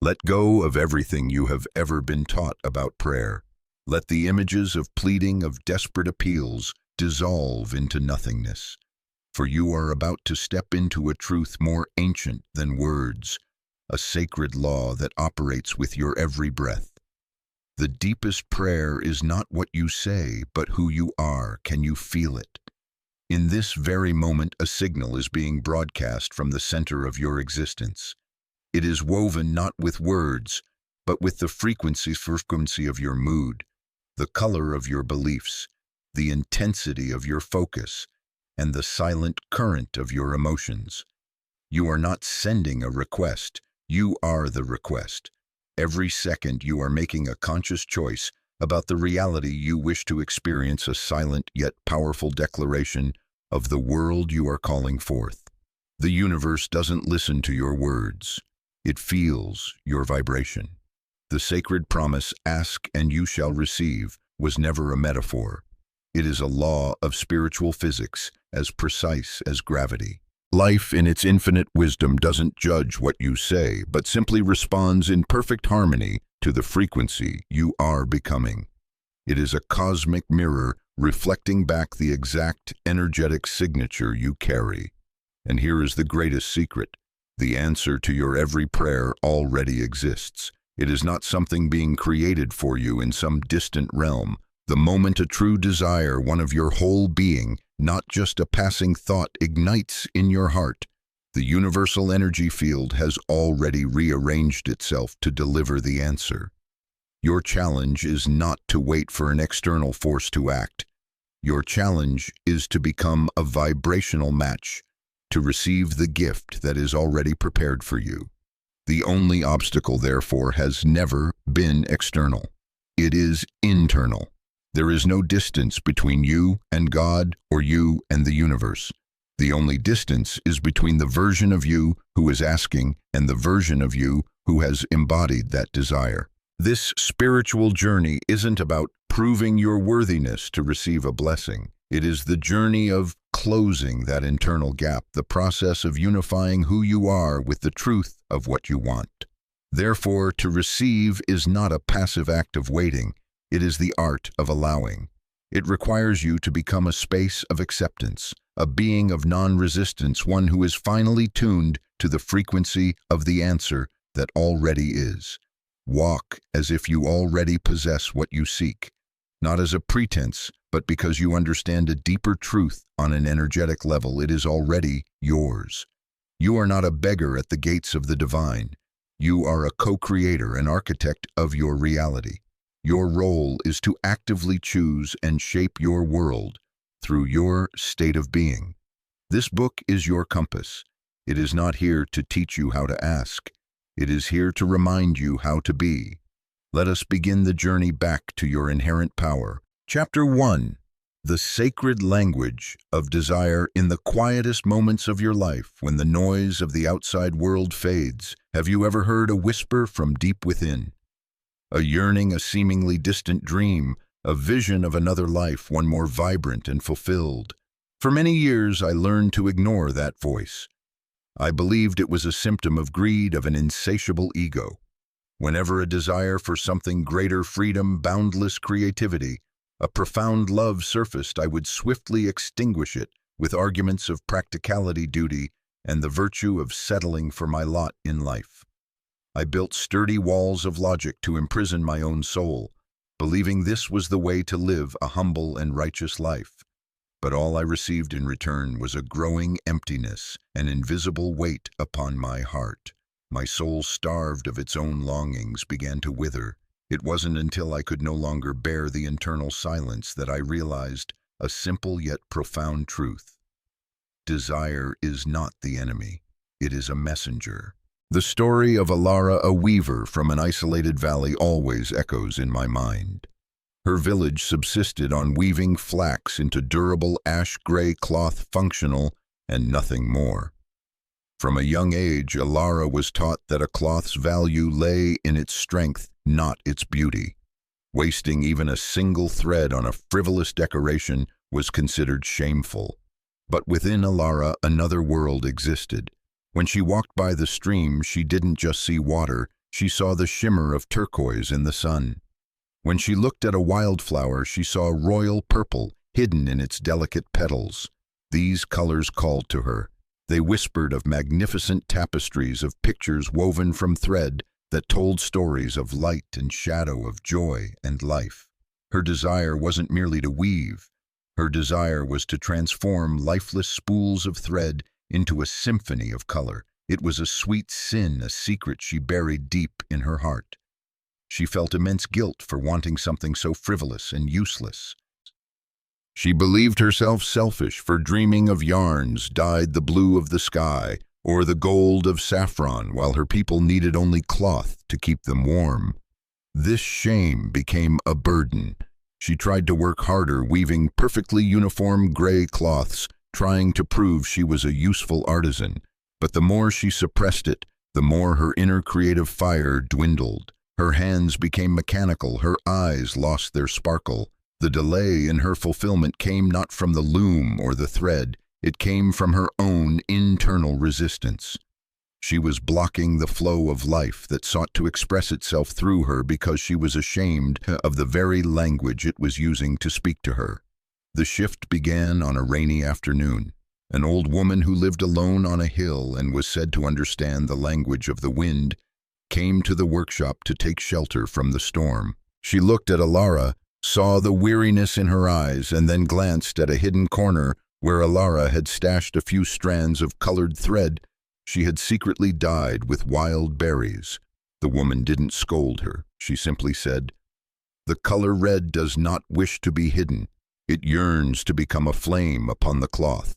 Let go of everything you have ever been taught about prayer. Let the images of pleading, of desperate appeals, dissolve into nothingness. For you are about to step into a truth more ancient than words, a sacred law that operates with your every breath. The deepest prayer is not what you say, but who you are. Can you feel it? In this very moment, a signal is being broadcast from the center of your existence. It is woven not with words, but with the frequency of your mood, the color of your beliefs, the intensity of your focus, and the silent current of your emotions. You are not sending a request, you are the request. Every second you are making a conscious choice about the reality you wish to experience, a silent yet powerful declaration of the world you are calling forth. The universe doesn't listen to your words. It feels your vibration. The sacred promise, "Ask and you shall receive," was never a metaphor. It is a law of spiritual physics, as precise as gravity. Life in its infinite wisdom doesn't judge what you say, but simply responds in perfect harmony to the frequency you are becoming. It is a cosmic mirror reflecting back the exact energetic signature you carry. And here is the greatest secret. The answer to your every prayer already exists. It is not something being created for you in some distant realm. The moment a true desire, one of your whole being, not just a passing thought, ignites in your heart, the universal energy field has already rearranged itself to deliver the answer. Your challenge is not to wait for an external force to act. Your challenge is to become a vibrational match, to receive the gift that is already prepared for you. The only obstacle, therefore, has never been external. It is internal. There is no distance between you and God or you and the universe. The only distance is between the version of you who is asking and the version of you who has embodied that desire. This spiritual journey isn't about proving your worthiness to receive a blessing. It is the journey of closing that internal gap, the process of unifying who you are with the truth of what you want. Therefore, to receive is not a passive act of waiting. It is the art of allowing. It requires you to become a space of acceptance, a being of non-resistance, one who is finally tuned to the frequency of the answer that already is. Walk as if you already possess what you seek, not as a pretense, but because you understand a deeper truth on an energetic level. It is already yours. You are not a beggar at the gates of the divine. You are a co-creator, an architect of your reality. Your role is to actively choose and shape your world through your state of being. This book is your compass. It is not here to teach you how to ask. It is here to remind you how to be. Let us begin the journey back to your inherent power. Chapter 1. The Sacred Language of Desire. In the quietest moments of your life, when the noise of the outside world fades, have you ever heard a whisper from deep within? A yearning, a seemingly distant dream, a vision of another life, one more vibrant and fulfilled. For many years, I learned to ignore that voice. I believed it was a symptom of greed, of an insatiable ego. Whenever a desire for something greater, freedom, boundless creativity, a profound love surfaced, I would swiftly extinguish it with arguments of practicality, duty, and the virtue of settling for my lot in life. I built sturdy walls of logic to imprison my own soul, believing this was the way to live a humble and righteous life. But all I received in return was a growing emptiness, an invisible weight upon my heart. My soul, starved of its own longings, began to wither. It wasn't until I could no longer bear the internal silence that I realized a simple yet profound truth. Desire is not the enemy. It is a messenger. The story of Alara, a weaver from an isolated valley, always echoes in my mind. Her village subsisted on weaving flax into durable ash-gray cloth, functional and nothing more. From a young age, Alara was taught that a cloth's value lay in its strength, not its beauty. Wasting even a single thread on a frivolous decoration was considered shameful. But within Alara, another world existed. When she walked by the stream, she didn't just see water, She saw the shimmer of turquoise in the sun. When she looked at a wildflower, she saw royal purple hidden in its delicate petals. These colors called to her. They whispered of magnificent tapestries of pictures woven from thread that told stories of light and shadow, of joy and life. Her desire wasn't merely to weave. Her desire was to transform lifeless spools of thread into a symphony of color. It was a sweet sin, a secret she buried deep in her heart. She felt immense guilt for wanting something so frivolous and useless. She believed herself selfish for dreaming of yarns dyed the blue of the sky or the gold of saffron, while her people needed only cloth to keep them warm. This shame became a burden. She tried to work harder, weaving perfectly uniform gray cloths, trying to prove she was a useful artisan. But the more she suppressed it, the more her inner creative fire dwindled. Her hands became mechanical, her eyes lost their sparkle. The delay in her fulfillment came not from the loom or the thread, it came from her own internal resistance. She was blocking the flow of life that sought to express itself through her because she was ashamed of the very language it was using to speak to her. The shift began on a rainy afternoon. An old woman who lived alone on a hill and was said to understand the language of the wind came to the workshop to take shelter from the storm. She looked at Alara, saw the weariness in her eyes, and then glanced at a hidden corner where Alara had stashed a few strands of colored thread she had secretly dyed with wild berries. The woman didn't scold her. She simply said, "The color red does not wish to be hidden. It yearns to become a flame upon the cloth.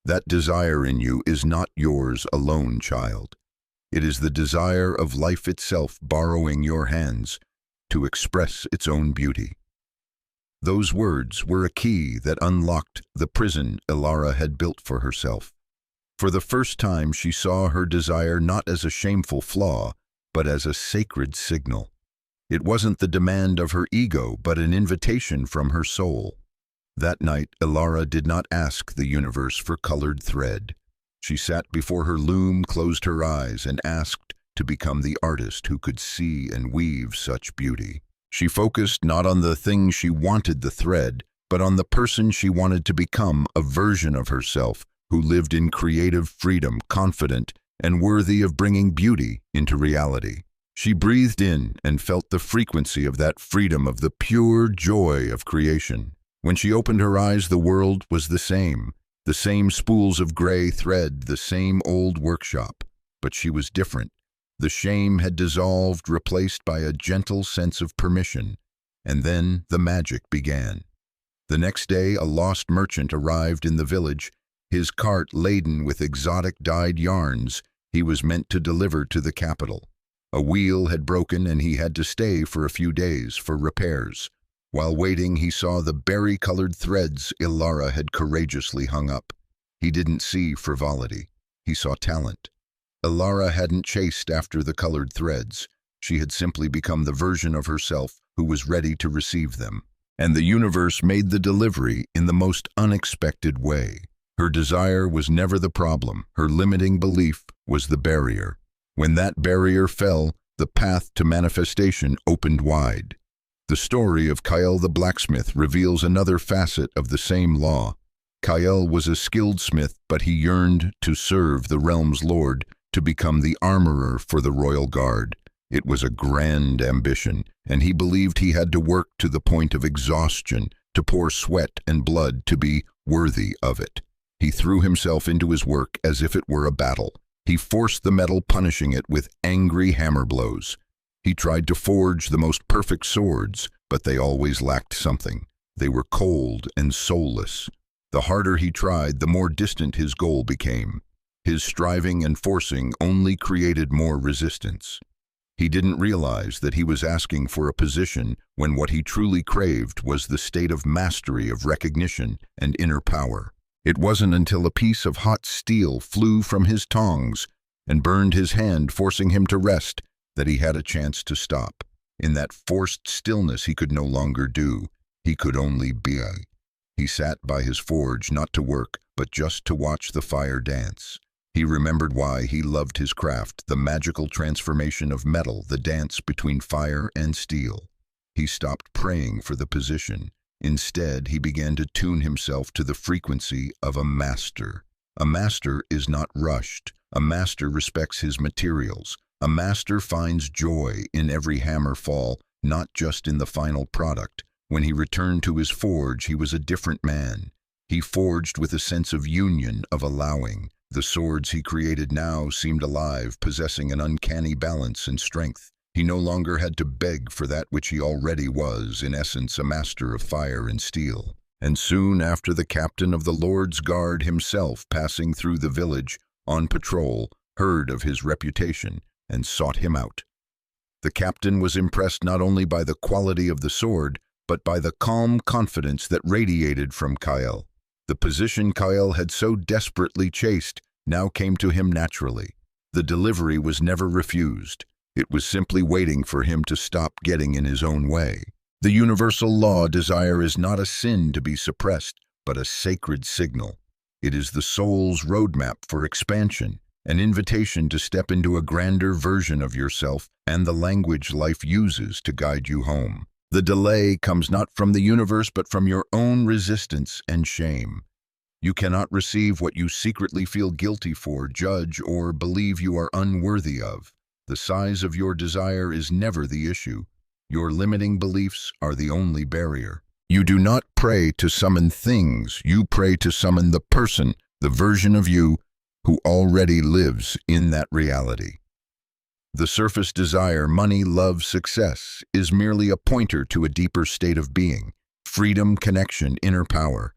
That desire in you is not yours alone, child. It is the desire of life itself borrowing your hands to express its own beauty." Those words were a key that unlocked the prison Alara had built for herself. For the first time, she saw her desire not as a shameful flaw, but as a sacred signal. It wasn't the demand of her ego, but an invitation from her soul. That night, Alara did not ask the universe for colored thread. She sat before her loom, closed her eyes, and asked to become the artist who could see and weave such beauty. She focused not on the thing she wanted the thread, but on the person she wanted to become, a version of herself who lived in creative freedom, confident and worthy of bringing beauty into reality. She breathed in and felt the frequency of that freedom, of the pure joy of creation. When she opened her eyes, the world was the same spools of gray thread, the same old workshop. But she was different. The shame had dissolved, replaced by a gentle sense of permission. And then the magic began. The next day, a lost merchant arrived in the village, his cart laden with exotic dyed yarns he was meant to deliver to the capital. A wheel had broken and he had to stay for a few days for repairs. While waiting, he saw the berry-colored threads Alara had courageously hung up. He didn't see frivolity. He saw talent. Alara hadn't chased after the colored threads. She had simply become the version of herself who was ready to receive them. And the universe made the delivery in the most unexpected way. Her desire was never the problem. Her limiting belief was the barrier. When that barrier fell, the path to manifestation opened wide. The story of Kael the blacksmith reveals another facet of the same law. Kael was a skilled smith, but he yearned to serve the realm's lord, to become the armorer for the royal guard. It was a grand ambition, and he believed he had to work to the point of exhaustion, to pour sweat and blood to be worthy of it. He threw himself into his work as if it were a battle. He forced the metal, punishing it with angry hammer blows. He tried to forge the most perfect swords, but they always lacked something. They were cold and soulless. The harder he tried, the more distant his goal became. His striving and forcing only created more resistance. He didn't realize that he was asking for a position when what he truly craved was the state of mastery, of recognition and inner power. It wasn't until a piece of hot steel flew from his tongs and burned his hand, forcing him to rest, that he had a chance to stop. In that forced stillness he could no longer do. He could only be. He sat by his forge, not to work, but just to watch the fire dance. He remembered why he loved his craft, the magical transformation of metal, the dance between fire and steel. He stopped praying for the position. Instead, he began to tune himself to the frequency of a master. A master is not rushed. A master respects his materials. A master finds joy in every hammer fall, not just in the final product. When he returned to his forge, he was a different man. He forged with a sense of union, of allowing. The swords he created now seemed alive, possessing an uncanny balance and strength. He no longer had to beg for that which he already was, in essence, a master of fire and steel. And soon after, the captain of the Lord's Guard himself, passing through the village on patrol, heard of his reputation and sought him out. The captain was impressed not only by the quality of the sword, but by the calm confidence that radiated from Kyle. The position Kyle had so desperately chased now came to him naturally. The delivery was never refused. It was simply waiting for him to stop getting in his own way. The universal law, desire is not a sin to be suppressed, but a sacred signal. It is the soul's roadmap for expansion, an invitation to step into a grander version of yourself and the language life uses to guide you home. The delay comes not from the universe, but from your own resistance and shame. You cannot receive what you secretly feel guilty for, judge, or believe you are unworthy of. The size of your desire is never the issue. Your limiting beliefs are the only barrier. You do not pray to summon things. You pray to summon the person, the version of you who already lives in that reality. The surface desire, money, love, success, is merely a pointer to a deeper state of being, freedom, connection, inner power.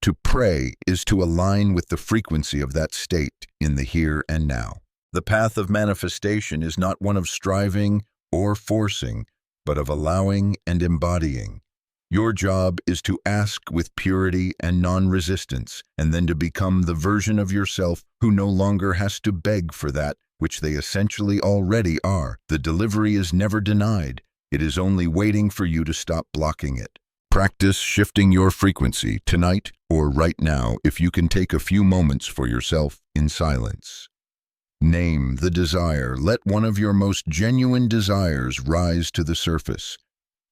To pray is to align with the frequency of that state in the here and now. The path of manifestation is not one of striving or forcing, but of allowing and embodying. Your job is to ask with purity and non-resistance, and then to become the version of yourself who no longer has to beg for that which they essentially already are. The delivery is never denied. It is only waiting for you to stop blocking it. Practice shifting your frequency tonight or right now if you can take a few moments for yourself in silence. Name the desire. Let one of your most genuine desires rise to the surface.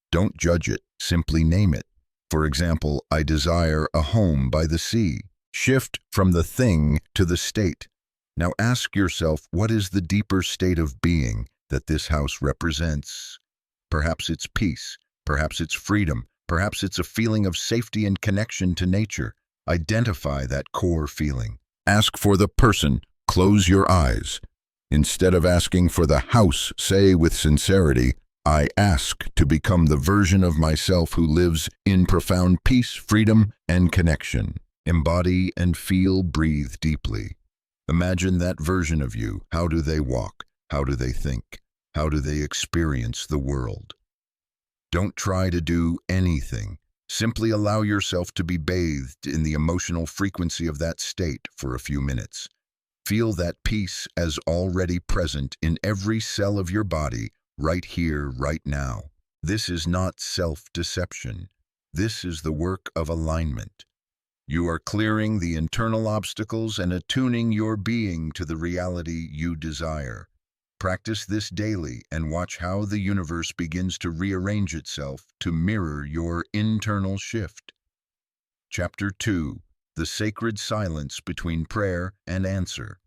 Don't judge it, simply name it. For example, I desire a home by the sea. Shift from the thing to the state. Now ask yourself, what is the deeper state of being that this house represents? Perhaps it's peace, perhaps it's freedom, perhaps it's a feeling of safety and connection to nature. Identify that core feeling. Ask for the person, close your eyes. Instead of asking for the house, say with sincerity, I ask to become the version of myself who lives in profound peace, freedom, and connection. Embody and feel, breathe deeply. Imagine that version of you. How do they walk? How do they think? How do they experience the world? Don't try to do anything. Simply allow yourself to be bathed in the emotional frequency of that state for a few minutes. Feel that peace as already present in every cell of your body, right here, right now. This is not self-deception. This is the work of alignment. You are clearing the internal obstacles and attuning your being to the reality you desire. Practice this daily and watch how the universe begins to rearrange itself to mirror your internal shift. Chapter 2. The Sacred Silence Between Prayer and Answer.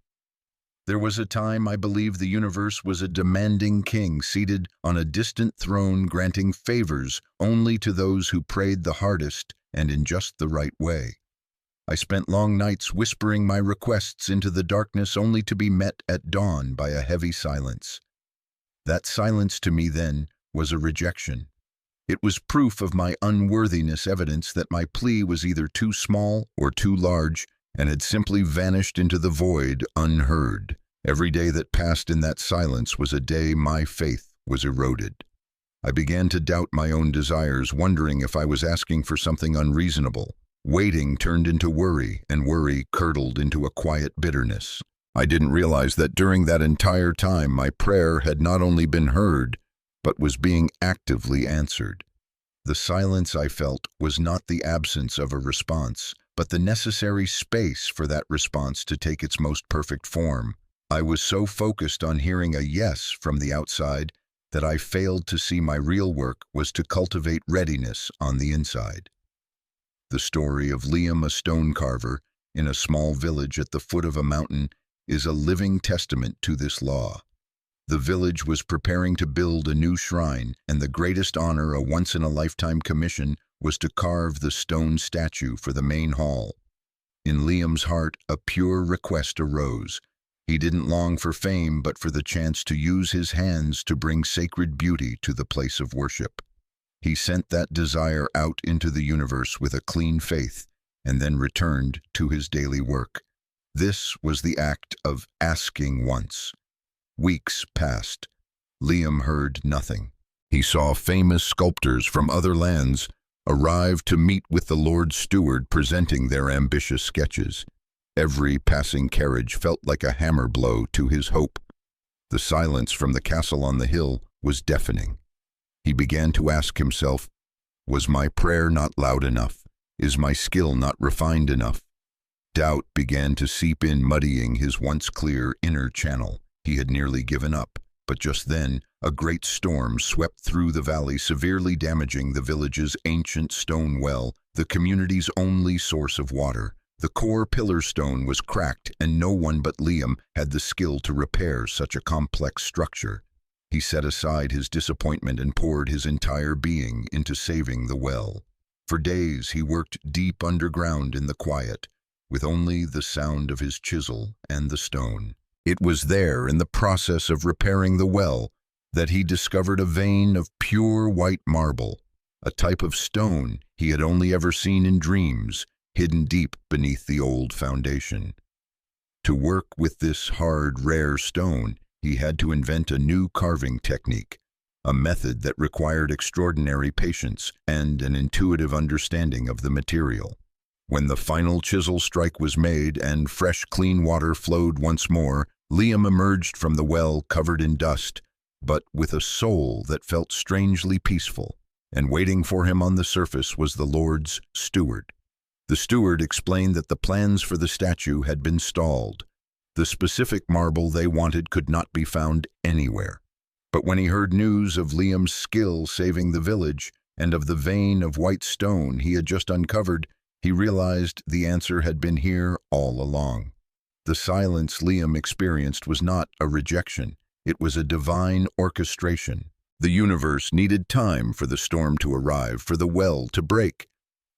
There was a time I believed the universe was a demanding king seated on a distant throne granting favors only to those who prayed the hardest and in just the right way. I spent long nights whispering my requests into the darkness only to be met at dawn by a heavy silence. That silence to me then was a rejection. It was proof of my unworthiness, evidence that my plea was either too small or too large and had simply vanished into the void unheard. Every day that passed in that silence was a day my faith was eroded. I began to doubt my own desires, wondering if I was asking for something unreasonable. Waiting turned into worry, and worry curdled into a quiet bitterness. I didn't realize that during that entire time my prayer had not only been heard, but was being actively answered. The silence I felt was not the absence of a response, but the necessary space for that response to take its most perfect form. I was so focused on hearing a yes from the outside that I failed to see my real work was to cultivate readiness on the inside. The story of Liam, a stone carver, in a small village at the foot of a mountain is a living testament to this law. The village was preparing to build a new shrine, and the greatest honor, a once-in-a-lifetime commission, was to carve the stone statue for the main hall. In Liam's heart, a pure request arose. He didn't long for fame, but for the chance to use his hands to bring sacred beauty to the place of worship. He sent that desire out into the universe with a clean faith, and then returned to his daily work. This was the act of asking once. Weeks passed. Liam heard nothing. He saw famous sculptors from other lands arrive to meet with the Lord Steward, presenting their ambitious sketches. Every passing carriage felt like a hammer blow to his hope. The silence from the castle on the hill was deafening. He began to ask himself, was my prayer not loud enough? Is my skill not refined enough? Doubt began to seep in, muddying his once clear inner channel. He had nearly given up, but just then a great storm swept through the valley, severely damaging the village's ancient stone well, the community's only source of water. The core pillar stone was cracked, and no one but Liam had the skill to repair such a complex structure. He set aside his disappointment and poured his entire being into saving the well. For days he worked deep underground in the quiet, with only the sound of his chisel and the stone. It was there, in the process of repairing the well, that he discovered a vein of pure white marble, a type of stone he had only ever seen in dreams, hidden deep beneath the old foundation. To work with this hard, rare stone, he had to invent a new carving technique, a method that required extraordinary patience and an intuitive understanding of the material. When the final chisel strike was made and fresh, clean water flowed once more, Liam emerged from the well covered in dust, but with a soul that felt strangely peaceful, and waiting for him on the surface was the Lord's steward. The steward explained that the plans for the statue had been stalled. The specific marble they wanted could not be found anywhere. But when he heard news of Liam's skill saving the village and of the vein of white stone he had just uncovered, he realized the answer had been here all along. The silence Liam experienced was not a rejection. It was a divine orchestration. The universe needed time for the storm to arrive, for the well to break,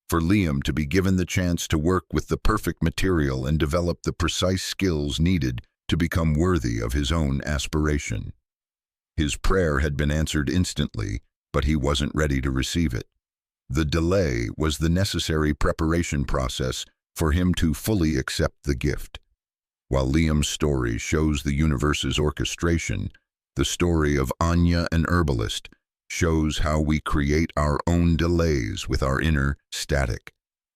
for Liam to be given the chance to work with the perfect material and develop the precise skills needed to become worthy of his own aspiration. His prayer had been answered instantly, but he wasn't ready to receive it. The delay was the necessary preparation process for him to fully accept the gift. While Liam's story shows the universe's orchestration, the story of Anya, an herbalist, shows how we create our own delays with our inner static.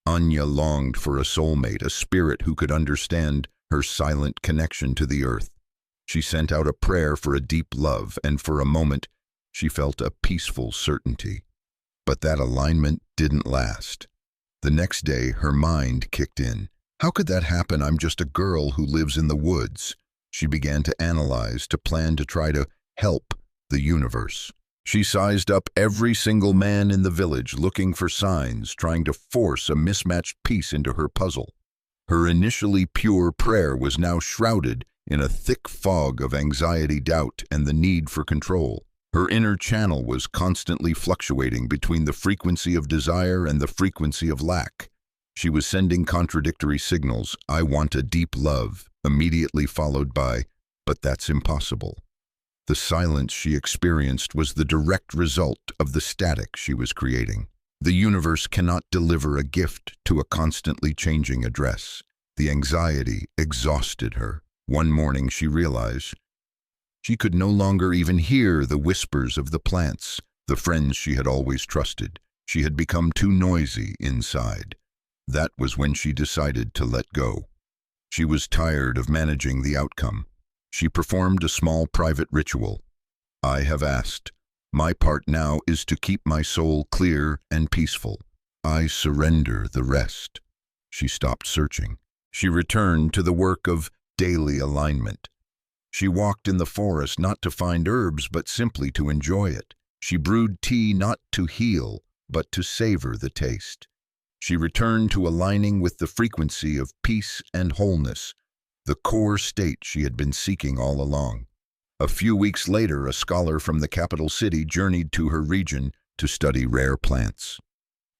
Anya longed for a soulmate, a spirit who could understand her silent connection to the earth. She sent out a prayer for a deep love, and for a moment she felt a peaceful certainty. But that alignment didn't last. The next day her mind kicked in. How could that happen? I'm just a girl who lives in the woods. She began to analyze, to plan, to try to help the universe. She sized up every single man in the village, looking for signs, trying to force a mismatched piece into her puzzle. Her initially pure prayer was now shrouded in a thick fog of anxiety, doubt, and the need for control. Her inner channel was constantly fluctuating between the frequency of desire and the frequency of lack. She was sending contradictory signals. I want a deep love, immediately followed by, but that's impossible. The silence she experienced was the direct result of the static she was creating. The universe cannot deliver a gift to a constantly changing address. The anxiety exhausted her. One morning she realized she could no longer even hear the whispers of the plants, the friends she had always trusted. She had become too noisy inside. That was when she decided to let go. She was tired of managing the outcome. She performed a small private ritual. I have asked. My part now is to keep my soul clear and peaceful. I surrender the rest. She stopped searching. She returned to the work of daily alignment. She walked in the forest not to find herbs, but simply to enjoy it. She brewed tea not to heal, but to savor the taste. She returned to aligning with the frequency of peace and wholeness, the core state she had been seeking all along. A few weeks later, a scholar from the capital city journeyed to her region to study rare plants.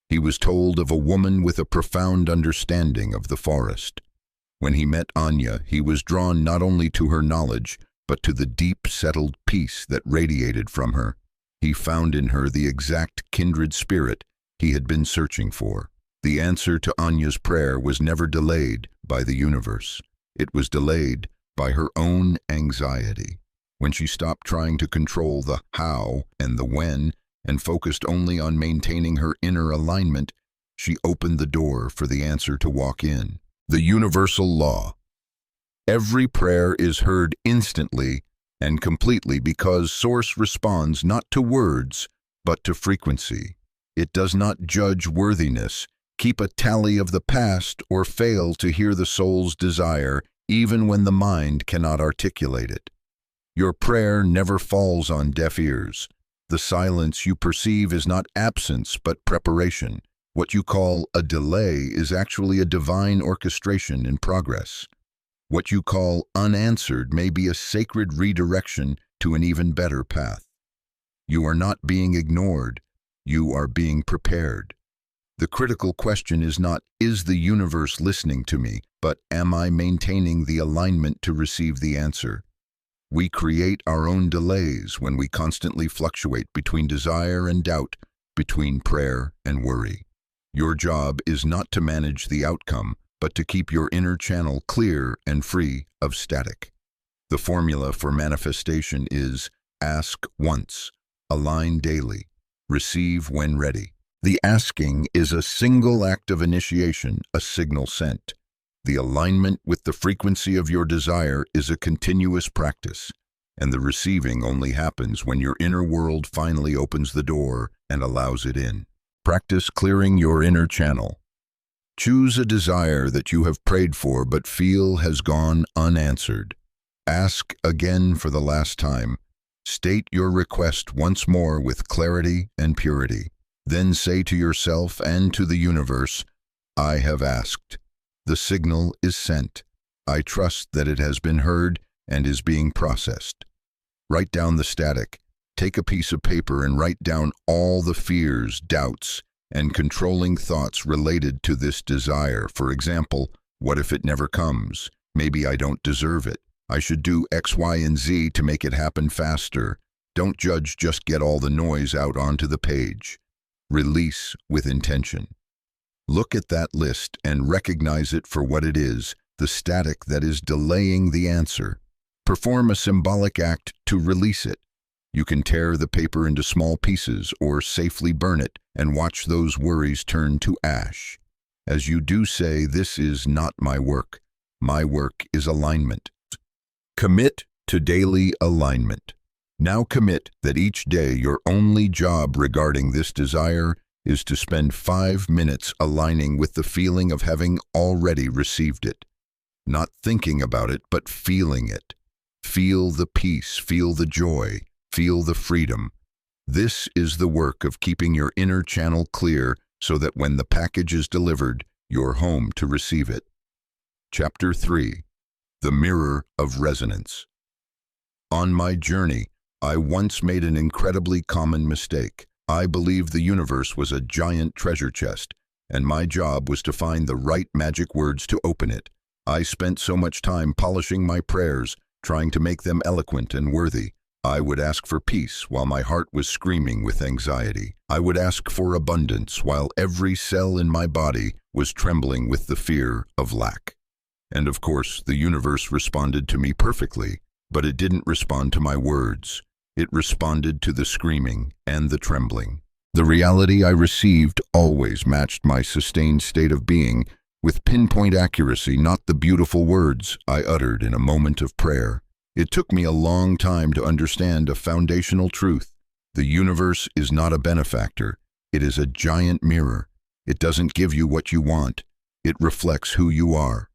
He was told of a woman with a profound understanding of the forest. When he met Anya, he was drawn not only to her knowledge, but to the deep, settled peace that radiated from her. He found in her the exact kindred spirit he had been searching for. The answer to Anya's prayer was never delayed by the universe. It was delayed by her own anxiety. When she stopped trying to control the how and the when and focused only on maintaining her inner alignment, she opened the door for the answer to walk in. The universal law. Every prayer is heard instantly and completely because Source responds not to words, but to frequency. It does not judge worthiness, keep a tally of the past, or fail to hear the soul's desire, even when the mind cannot articulate it. Your prayer never falls on deaf ears. The silence you perceive is not absence, but preparation. What you call a delay is actually a divine orchestration in progress. What you call unanswered may be a sacred redirection to an even better path. You are not being ignored. You are being prepared. The critical question is not, is the universe listening to me, but am I maintaining the alignment to receive the answer? We create our own delays when we constantly fluctuate between desire and doubt, between prayer and worry. Your job is not to manage the outcome, but to keep your inner channel clear and free of static. The formula for manifestation is ask once, align daily, receive when ready. The asking is a single act of initiation, a signal sent. The alignment with the frequency of your desire is a continuous practice, and the receiving only happens when your inner world finally opens the door and allows it in. Practice clearing your inner channel. Choose a desire that you have prayed for but feel has gone unanswered. Ask again for the last time. State your request once more with clarity and purity. Then say to yourself and to the universe, I have asked. The signal is sent. I trust that it has been heard and is being processed. Write down the static. Take a piece of paper and write down all the fears, doubts, and controlling thoughts related to this desire. For example, what if it never comes? Maybe I don't deserve it. I should do X, Y, and Z to make it happen faster. Don't judge, just get all the noise out onto the page. Release with intention. Look at that list and recognize it for what it is, the static that is delaying the answer. Perform a symbolic act to release it. You can tear the paper into small pieces or safely burn it and watch those worries turn to ash. As you do say, this is not my work. My work is alignment. Commit to daily alignment. Now commit that each day your only job regarding this desire is to spend 5 minutes aligning with the feeling of having already received it. Not thinking about it, but feeling it. Feel the peace, feel the joy, feel the freedom. This is the work of keeping your inner channel clear so that when the package is delivered, you're home to receive it. Chapter 3. The Mirror of Resonance. On my journey, I once made an incredibly common mistake. I believed the universe was a giant treasure chest, and my job was to find the right magic words to open it. I spent so much time polishing my prayers, trying to make them eloquent and worthy. I would ask for peace while my heart was screaming with anxiety. I would ask for abundance while every cell in my body was trembling with the fear of lack. And of course, the universe responded to me perfectly, but it didn't respond to my words. It responded to the screaming and the trembling. The reality I received always matched my sustained state of being with pinpoint accuracy, not the beautiful words I uttered in a moment of prayer. It took me a long time to understand a foundational truth. The universe is not a benefactor. It is a giant mirror. It doesn't give you what you want. It reflects who you are.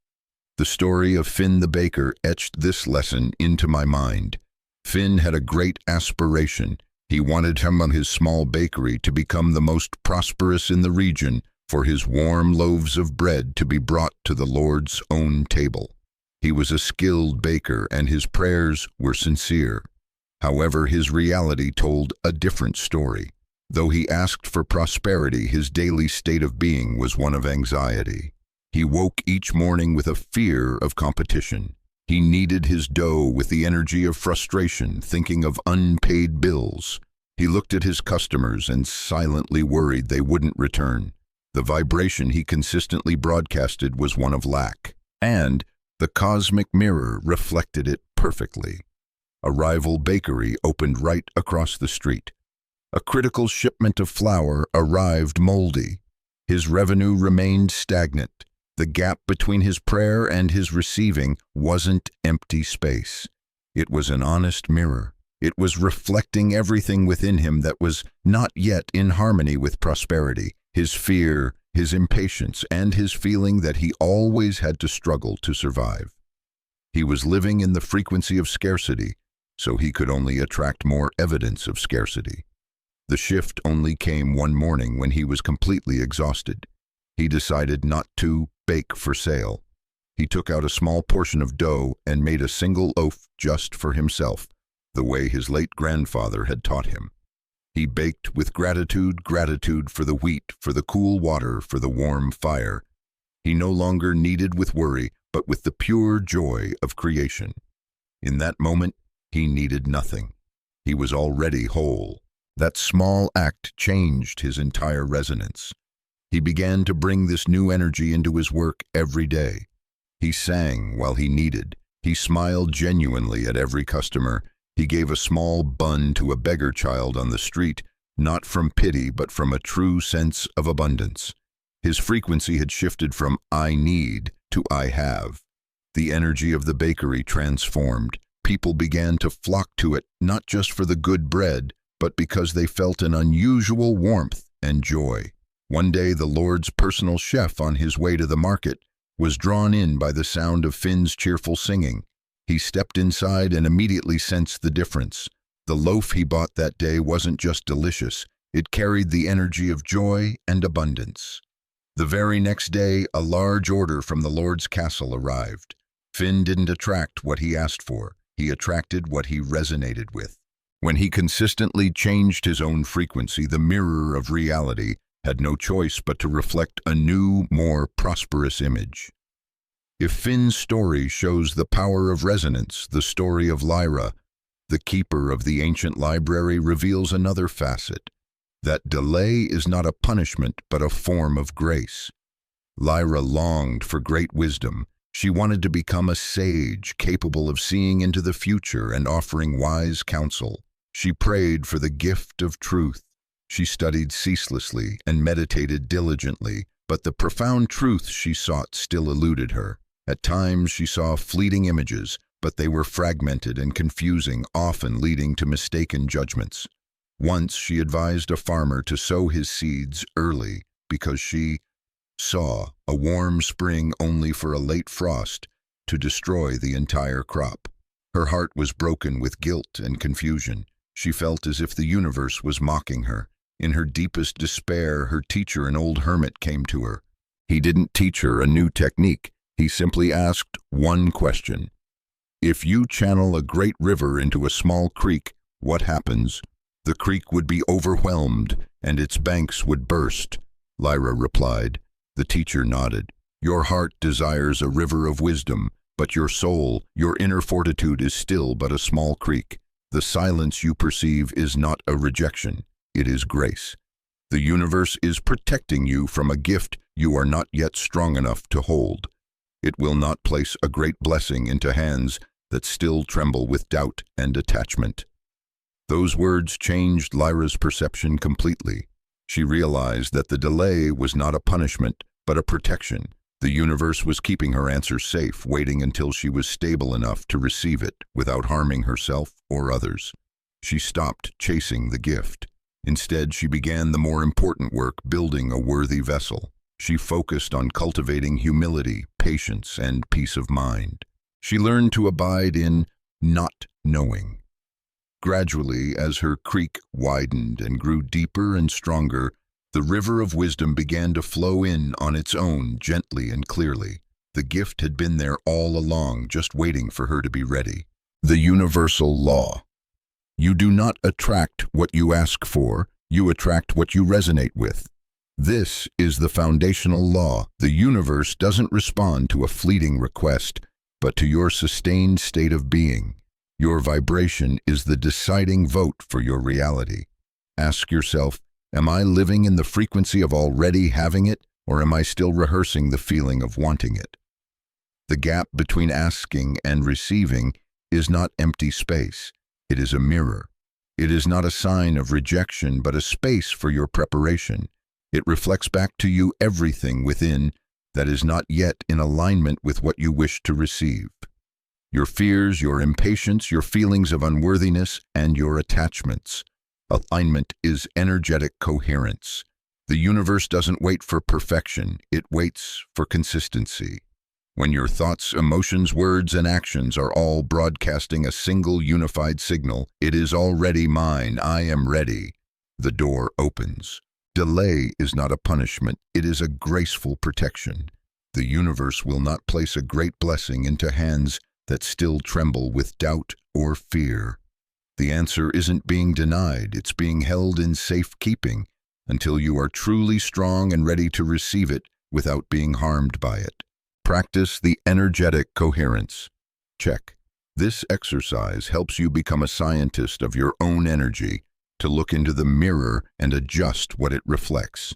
The story of Finn the baker etched this lesson into my mind. Finn had a great aspiration. He wanted his small bakery to become the most prosperous in the region, for his warm loaves of bread to be brought to the Lord's own table. He was a skilled baker, and his prayers were sincere. However, his reality told a different story. Though he asked for prosperity, his daily state of being was one of anxiety. He woke each morning with a fear of competition. He kneaded his dough with the energy of frustration, thinking of unpaid bills. He looked at his customers and silently worried they wouldn't return. The vibration he consistently broadcasted was one of lack, and the cosmic mirror reflected it perfectly. A rival bakery opened right across the street. A critical shipment of flour arrived moldy. His revenue remained stagnant. The gap between his prayer and his receiving wasn't empty space. It was an honest mirror. It was reflecting everything within him that was not yet in harmony with prosperity. His fear, his impatience, and his feeling that he always had to struggle to survive. He was living in the frequency of scarcity, so he could only attract more evidence of scarcity. The shift only came one morning when he was completely exhausted. He decided not to bake for sale. He took out a small portion of dough and made a single loaf just for himself, the way his late grandfather had taught him. He baked with gratitude for the wheat, for the cool water, for the warm fire. He no longer kneaded with worry, but with the pure joy of creation. In that moment, he needed nothing. He was already whole. That small act changed his entire resonance. He began to bring this new energy into his work every day. He sang while he kneaded. He smiled genuinely at every customer. He gave a small bun to a beggar child on the street, not from pity but from a true sense of abundance. His frequency had shifted from I need to I have. The energy of the bakery transformed. People began to flock to it, not just for the good bread, but because they felt an unusual warmth and joy. One day, the Lord's personal chef on his way to the market was drawn in by the sound of Finn's cheerful singing. He stepped inside and immediately sensed the difference. The loaf he bought that day wasn't just delicious, it carried the energy of joy and abundance. The very next day, a large order from the Lord's castle arrived. Finn didn't attract what he asked for, he attracted what he resonated with. When he consistently changed his own frequency, the mirror of reality had no choice but to reflect a new, more prosperous image. If Finn's story shows the power of resonance, the story of Lyra, the keeper of the ancient library, reveals another facet. That delay is not a punishment, but a form of grace. Lyra longed for great wisdom. She wanted to become a sage, capable of seeing into the future and offering wise counsel. She prayed for the gift of truth. She studied ceaselessly and meditated diligently, but the profound truth she sought still eluded her. At times she saw fleeting images, but they were fragmented and confusing, often leading to mistaken judgments. Once she advised a farmer to sow his seeds early because she saw a warm spring only for a late frost to destroy the entire crop. Her heart was broken with guilt and confusion. She felt as if the universe was mocking her. In her deepest despair, her teacher, an old hermit, came to her. He didn't teach her a new technique. He simply asked one question. If you channel a great river into a small creek, what happens? The creek would be overwhelmed, and its banks would burst. Lyra replied. The teacher nodded. Your heart desires a river of wisdom, but your soul, your inner fortitude is still but a small creek. The silence you perceive is not a rejection. It is grace. The universe is protecting you from a gift you are not yet strong enough to hold. It will not place a great blessing into hands that still tremble with doubt and attachment. Those words changed Lyra's perception completely. She realized that the delay was not a punishment, but a protection. The universe was keeping her answer safe, waiting until she was stable enough to receive it without harming herself or others. She stopped chasing the gift. Instead, she began the more important work, building a worthy vessel. She focused on cultivating humility, patience, and peace of mind. She learned to abide in not knowing. Gradually, as her creek widened and grew deeper and stronger, the river of wisdom began to flow in on its own, gently and clearly. The gift had been there all along, just waiting for her to be ready. The universal law. You do not attract what you ask for, you attract what you resonate with. This is the foundational law. The universe doesn't respond to a fleeting request, but to your sustained state of being. Your vibration is the deciding vote for your reality. Ask yourself, am I living in the frequency of already having it, or am I still rehearsing the feeling of wanting it? The gap between asking and receiving is not empty space. It is a mirror. It is not a sign of rejection, but a space for your preparation. It reflects back to you everything within that is not yet in alignment with what you wish to receive. Your fears, your impatience, your feelings of unworthiness, and your attachments. Alignment is energetic coherence. The universe doesn't wait for perfection, it waits for consistency. When your thoughts, emotions, words, and actions are all broadcasting a single unified signal, it is already mine, I am ready. The door opens. Delay is not a punishment, it is a graceful protection. The universe will not place a great blessing into hands that still tremble with doubt or fear. The answer isn't being denied, it's being held in safekeeping until you are truly strong and ready to receive it without being harmed by it. Practice the energetic coherence. Check. This exercise helps you become a scientist of your own energy, to look into the mirror and adjust what it reflects.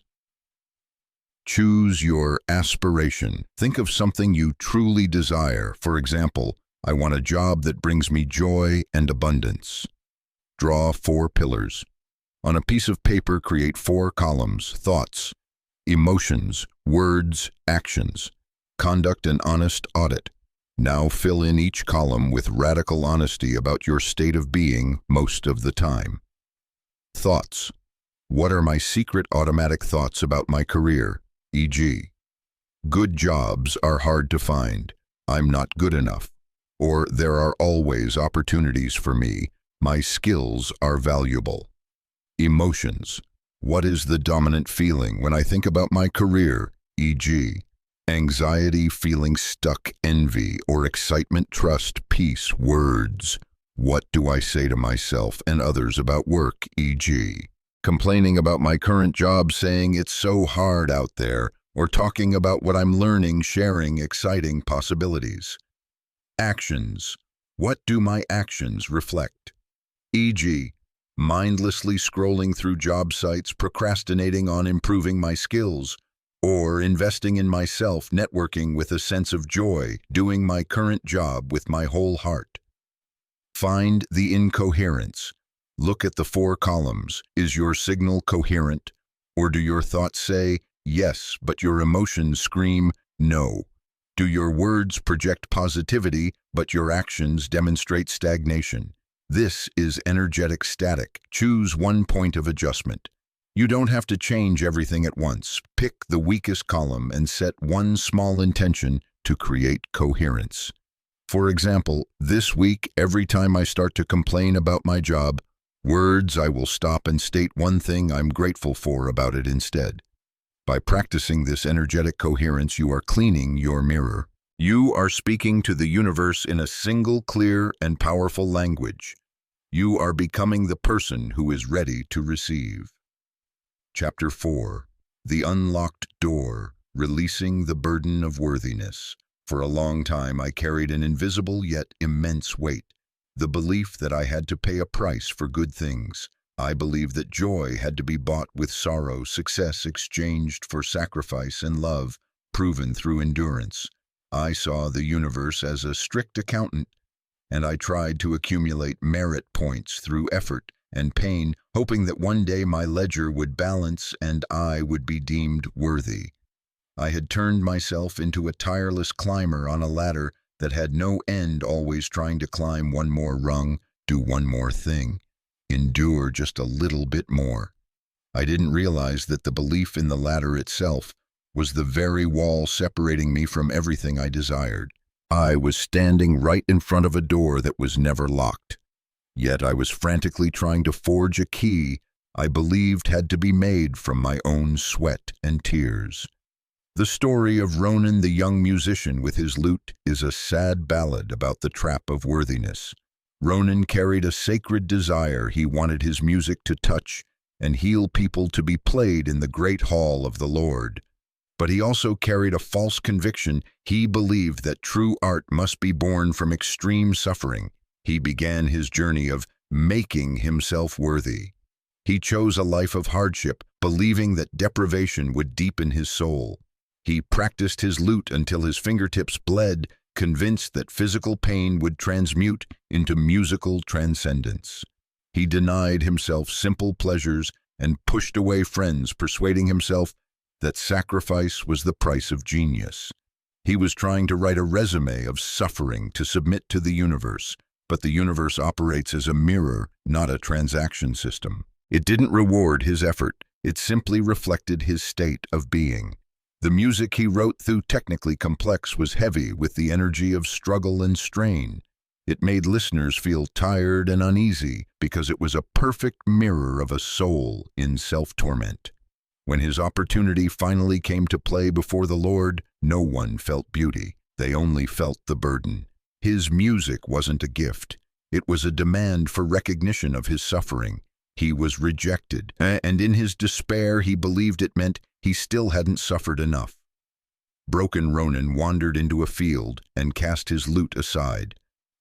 Choose your aspiration. Think of something you truly desire. For example, I want a job that brings me joy and abundance. Draw 4 pillars. On a piece of paper, create 4 columns: thoughts, emotions, words, actions. Conduct an honest audit. Now fill in each column with radical honesty about your state of being most of the time. Thoughts. What are my secret automatic thoughts about my career? E.g., good jobs are hard to find, I'm not good enough, or there are always opportunities for me, my skills are valuable. Emotions. What is the dominant feeling when I think about my career? E.g., anxiety, feeling stuck, envy, or excitement, trust, peace, words. What do I say to myself and others about work, e.g., complaining about my current job, saying it's so hard out there, or talking about what I'm learning, sharing exciting possibilities. Actions. What do my actions reflect? E.g., mindlessly scrolling through job sites, procrastinating on improving my skills, or investing in myself, networking with a sense of joy, doing my current job with my whole heart. Find the incoherence. Look at the 4 columns. Is your signal coherent? Or do your thoughts say, yes, but your emotions scream, no? Do your words project positivity, but your actions demonstrate stagnation? This is energetic static. Choose one point of adjustment. You don't have to change everything at once. Pick the weakest column and set one small intention to create coherence. For example, this week, every time I start to complain about my job, I will stop and state one thing I'm grateful for about it instead. By practicing this energetic coherence, you are cleaning your mirror. You are speaking to the universe in a single, clear, and powerful language. You are becoming the person who is ready to receive. Chapter 4. The Unlocked Door, Releasing the Burden of Worthiness. For a long time, I carried an invisible yet immense weight, the belief that I had to pay a price for good things. I believed that joy had to be bought with sorrow, success exchanged for sacrifice, and love proven through endurance. I saw the universe as a strict accountant, and I tried to accumulate merit points through effort and pain, hoping that one day my ledger would balance and I would be deemed worthy. I had turned myself into a tireless climber on a ladder that had no end, always trying to climb one more rung, do one more thing, endure just a little bit more. I didn't realize that the belief in the ladder itself was the very wall separating me from everything I desired. I was standing right in front of a door that was never locked. Yet I was frantically trying to forge a key I believed had to be made from my own sweat and tears. The story of Ronan, the young musician with his lute, is a sad ballad about the trap of worthiness. Ronan carried a sacred desire. He wanted his music to touch and heal people, to be played in the great hall of the Lord. But he also carried a false conviction. He believed that true art must be born from extreme suffering. He began his journey of making himself worthy. He chose a life of hardship, believing that deprivation would deepen his soul. He practiced his lute until his fingertips bled, convinced that physical pain would transmute into musical transcendence. He denied himself simple pleasures and pushed away friends, persuading himself that sacrifice was the price of genius. He was trying to write a resume of suffering to submit to the universe, but the universe operates as a mirror, not a transaction system. It didn't reward his effort, it simply reflected his state of being. The music he wrote, though technically complex, was heavy with the energy of struggle and strain. It made listeners feel tired and uneasy because it was a perfect mirror of a soul in self-torment. When his opportunity finally came to play before the Lord, no one felt beauty. They only felt the burden. His music wasn't a gift. It was a demand for recognition of his suffering. He was rejected, and in his despair he believed it meant he still hadn't suffered enough. Broken Ronan wandered into a field and cast his lute aside.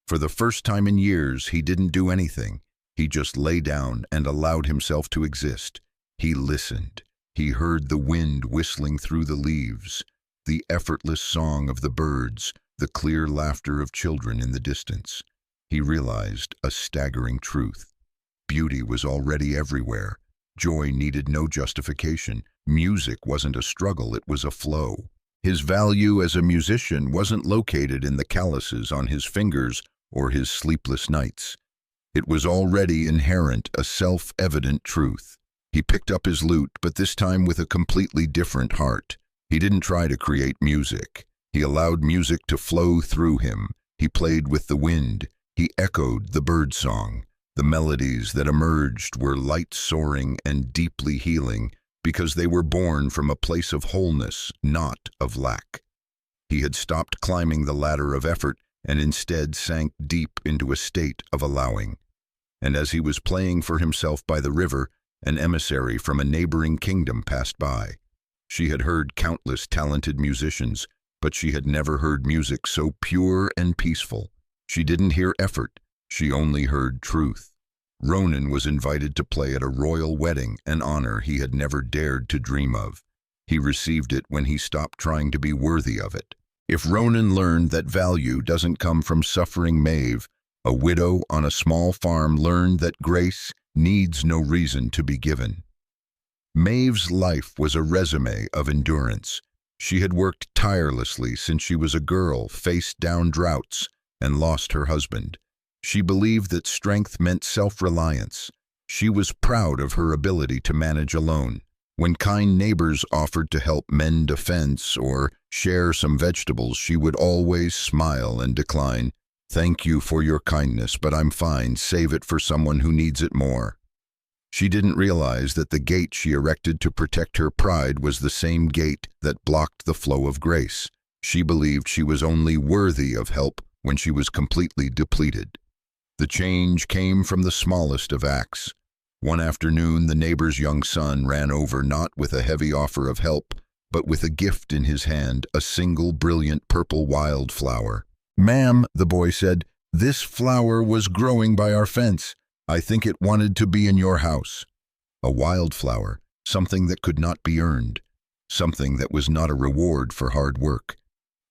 For the first time in years, he didn't do anything. He just lay down and allowed himself to exist. He listened. He heard the wind whistling through the leaves, the effortless song of the birds, the clear laughter of children in the distance. He realized a staggering truth. Beauty was already everywhere. Joy needed no justification. Music wasn't a struggle, it was a flow. His value as a musician wasn't located in the calluses on his fingers or his sleepless nights. It was already inherent, a self-evident truth. He picked up his lute, but this time with a completely different heart. He didn't try to create music. He allowed music to flow through him. He played with the wind. He echoed the birdsong. The melodies that emerged were light soaring and deeply healing because they were born from a place of wholeness, not of lack. He had stopped climbing the ladder of effort and instead sank deep into a state of allowing. And as he was playing for himself by the river, an emissary from a neighboring kingdom passed by. She had heard countless talented musicians, but she had never heard music so pure and peaceful. She didn't hear effort, she only heard truth. Ronan was invited to play at a royal wedding, an honor he had never dared to dream of. He received it when he stopped trying to be worthy of it. If Ronan learned that value doesn't come from suffering, Maeve, a widow on a small farm, learned that grace needs no reason to be given. Maeve's life was a resume of endurance. She had worked tirelessly since she was a girl, faced down droughts, and lost her husband. She believed that strength meant self-reliance. She was proud of her ability to manage alone. When kind neighbors offered to help mend a fence or share some vegetables, she would always smile and decline. "Thank you for your kindness, but I'm fine. Save it for someone who needs it more." She didn't realize that the gate she erected to protect her pride was the same gate that blocked the flow of grace. She believed she was only worthy of help when she was completely depleted. The change came from the smallest of acts. One afternoon, the neighbor's young son ran over, not with a heavy offer of help, but with a gift in his hand, a single brilliant purple wildflower. "Ma'am," the boy said, "this flower was growing by our fence. I think it wanted to be in your house." A wildflower, something that could not be earned, something that was not a reward for hard work.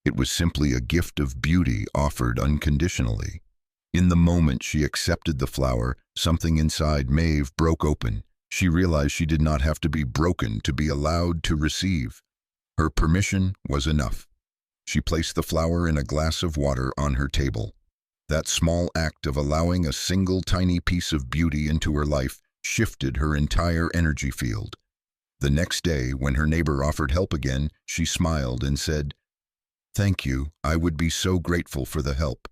It was simply a gift of beauty offered unconditionally. In the moment she accepted the flower, something inside Maeve broke open. She realized she did not have to be broken to be allowed to receive. Her permission was enough. She placed the flower in a glass of water on her table. That small act of allowing a single tiny piece of beauty into her life shifted her entire energy field. The next day, when her neighbor offered help again, she smiled and said, "Thank you, I would be so grateful for the help."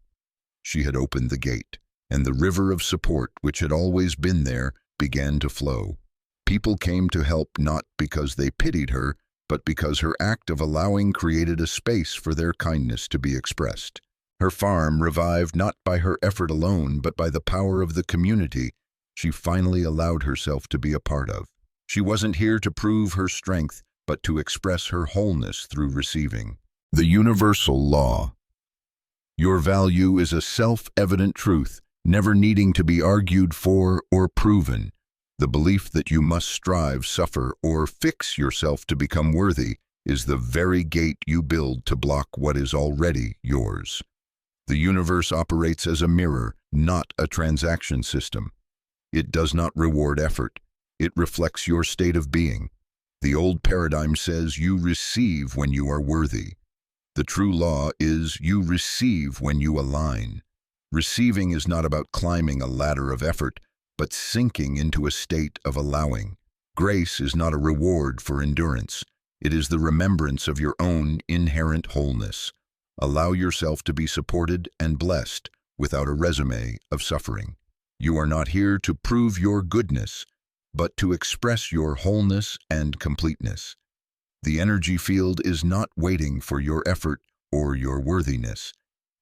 She had opened the gate, and the river of support, which had always been there, began to flow. People came to help not because they pitied her, but because her act of allowing created a space for their kindness to be expressed. Her farm revived not by her effort alone, but by the power of the community she finally allowed herself to be a part of. She wasn't here to prove her strength, but to express her wholeness through receiving. The universal law. Your value is a self-evident truth, never needing to be argued for or proven. The belief that you must strive, suffer, or fix yourself to become worthy is the very gate you build to block what is already yours. The universe operates as a mirror, not a transaction system. It does not reward effort. It reflects your state of being. The old paradigm says you receive when you are worthy. The true law is you receive when you align. Receiving is not about climbing a ladder of effort, but sinking into a state of allowing. Grace is not a reward for endurance. It is the remembrance of your own inherent wholeness. Allow yourself to be supported and blessed without a resume of suffering. You are not here to prove your goodness, but to express your wholeness and completeness. The energy field is not waiting for your effort or your worthiness.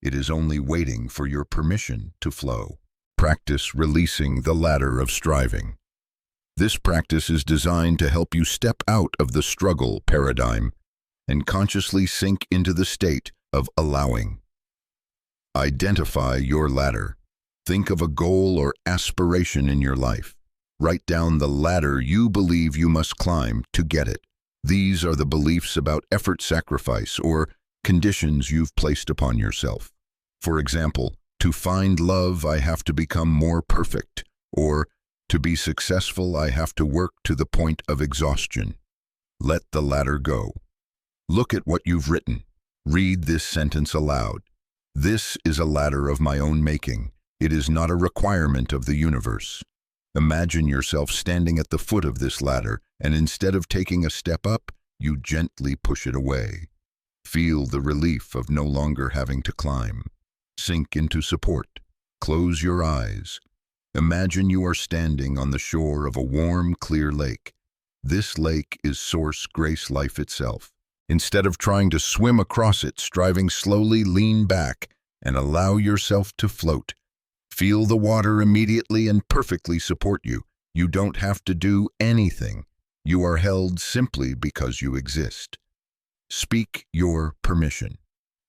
It is only waiting for your permission to flow. Practice releasing the ladder of striving. This practice is designed to help you step out of the struggle paradigm and consciously sink into the state of allowing. Identify your ladder. Think of a goal or aspiration in your life. Write down the ladder you believe you must climb to get it. These are the beliefs about effort sacrifice or conditions you've placed upon yourself. For example, to find love, I have to become more perfect, or to be successful, I have to work to the point of exhaustion. Let the ladder go. Look at what you've written. Read this sentence aloud. This is a ladder of my own making. It is not a requirement of the universe. Imagine yourself standing at the foot of this ladder, and instead of taking a step up, you gently push it away. Feel the relief of no longer having to climb. Sink into support. Close your eyes. Imagine you are standing on the shore of a warm, clear lake. This lake is Source Grace Life itself. Instead of trying to swim across it, striving slowly, lean back and allow yourself to float. Feel the water immediately and perfectly support you. You don't have to do anything. You are held simply because you exist. Speak your permission.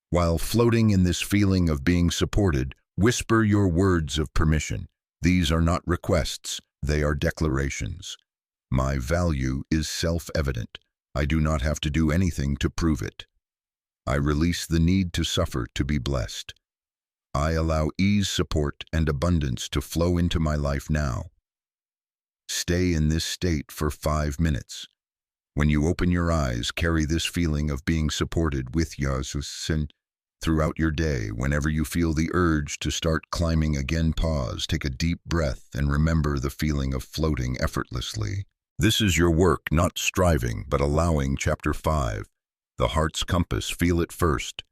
While floating in this feeling of being supported, whisper your words of permission. These are not requests, they are declarations. My value is self-evident. I do not have to do anything to prove it. I release the need to suffer to be blessed. I allow ease, support, and abundance to flow into my life now. Stay in this state for 5 minutes. When you open your eyes, carry this feeling of being supported with Jesus throughout your day. Whenever you feel the urge to start climbing again, pause, take a deep breath, and remember the feeling of floating effortlessly. This is your work, not striving, but allowing. Chapter 5. The Heart's Compass. Feel it first.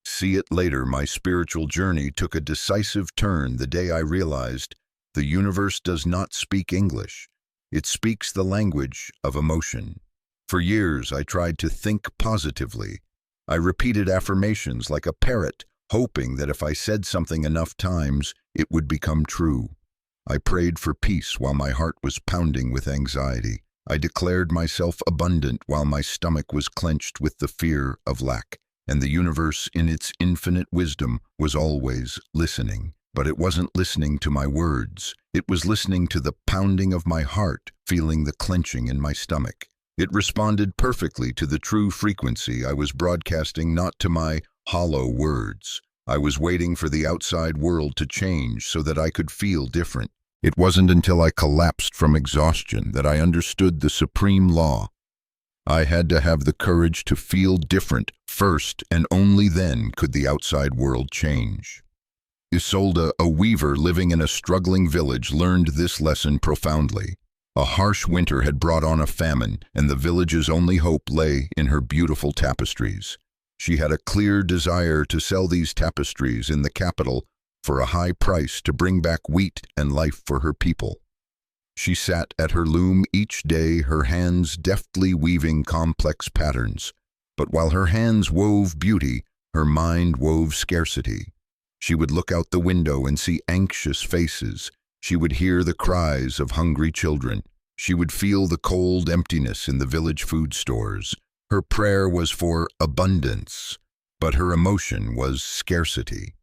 See it later. My spiritual journey took a decisive turn the day I realized the universe does not speak English. It speaks the language of emotion. For years, I tried to think positively. I repeated affirmations like a parrot, hoping that if I said something enough times, it would become true. I prayed for peace while my heart was pounding with anxiety. I declared myself abundant while my stomach was clenched with the fear of lack. And the universe, in its infinite wisdom, was always listening. But it wasn't listening to my words. It was listening to the pounding of my heart, feeling the clenching in my stomach. It responded perfectly to the true frequency I was broadcasting, not to my hollow words. I was waiting for the outside world to change so that I could feel different. It wasn't until I collapsed from exhaustion that I understood the supreme law. I had to have the courage to feel different first, and only then could the outside world change. Isolde, a weaver living in a struggling village, learned this lesson profoundly. A harsh winter had brought on a famine, and the village's only hope lay in her beautiful tapestries. She had a clear desire to sell these tapestries in the capital for a high price to bring back wheat and life for her people. She sat at her loom each day, her hands deftly weaving complex patterns. But while her hands wove beauty, her mind wove scarcity. She would look out the window and see anxious faces. She would hear the cries of hungry children. She would feel the cold emptiness in the village food stores. Her prayer was for abundance, but her emotion was scarcity.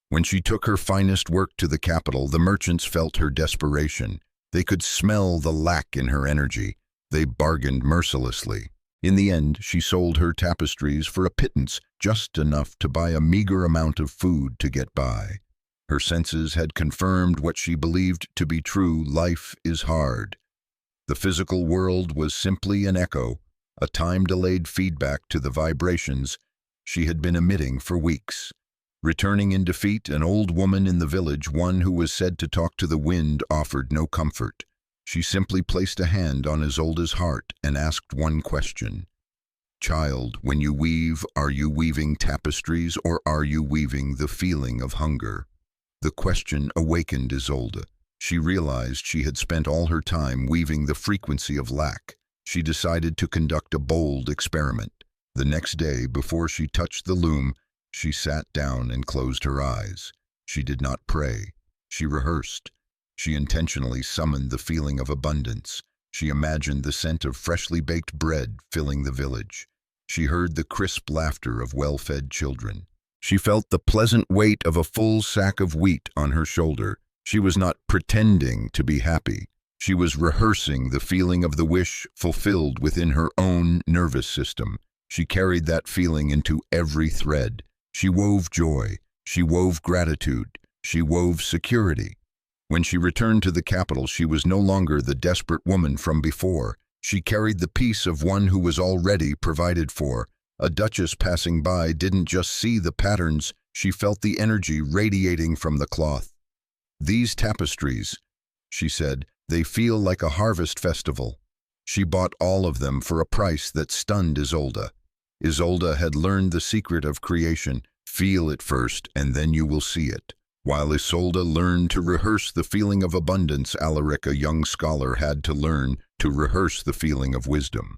When she took her finest work to the capital, the merchants felt her desperation. They could smell the lack in her energy. They bargained mercilessly. In the end, she sold her tapestries for a pittance, just enough to buy a meager amount of food to get by. Her senses had confirmed what she believed to be true: life is hard. The physical world was simply an echo, a time-delayed feedback to the vibrations she had been emitting for weeks. Returning in defeat, an old woman in the village, one who was said to talk to the wind, offered no comfort. She simply placed a hand on Isolde's heart and asked one question. "Child, when you weave, are you weaving tapestries or are you weaving the feeling of hunger?" The question awakened Isolde. She realized she had spent all her time weaving the frequency of lack. She decided to conduct a bold experiment. The next day, before she touched the loom, she sat down and closed her eyes. She did not pray. She rehearsed. She intentionally summoned the feeling of abundance. She imagined the scent of freshly baked bread filling the village. She heard the crisp laughter of well-fed children. She felt the pleasant weight of a full sack of wheat on her shoulder. She was not pretending to be happy. She was rehearsing the feeling of the wish fulfilled within her own nervous system. She carried that feeling into every thread. She wove joy. She wove gratitude. She wove security. When she returned to the capital, she was no longer the desperate woman from before. She carried the peace of one who was already provided for. A duchess passing by didn't just see the patterns, she felt the energy radiating from the cloth. "These tapestries," she said, "they feel like a harvest festival." She bought all of them for a price that stunned Isolde. Isolde had learned the secret of creation: feel it first, and then you will see it. While Isolde learned to rehearse the feeling of abundance, Alaric, a young scholar, had to learn to rehearse the feeling of wisdom.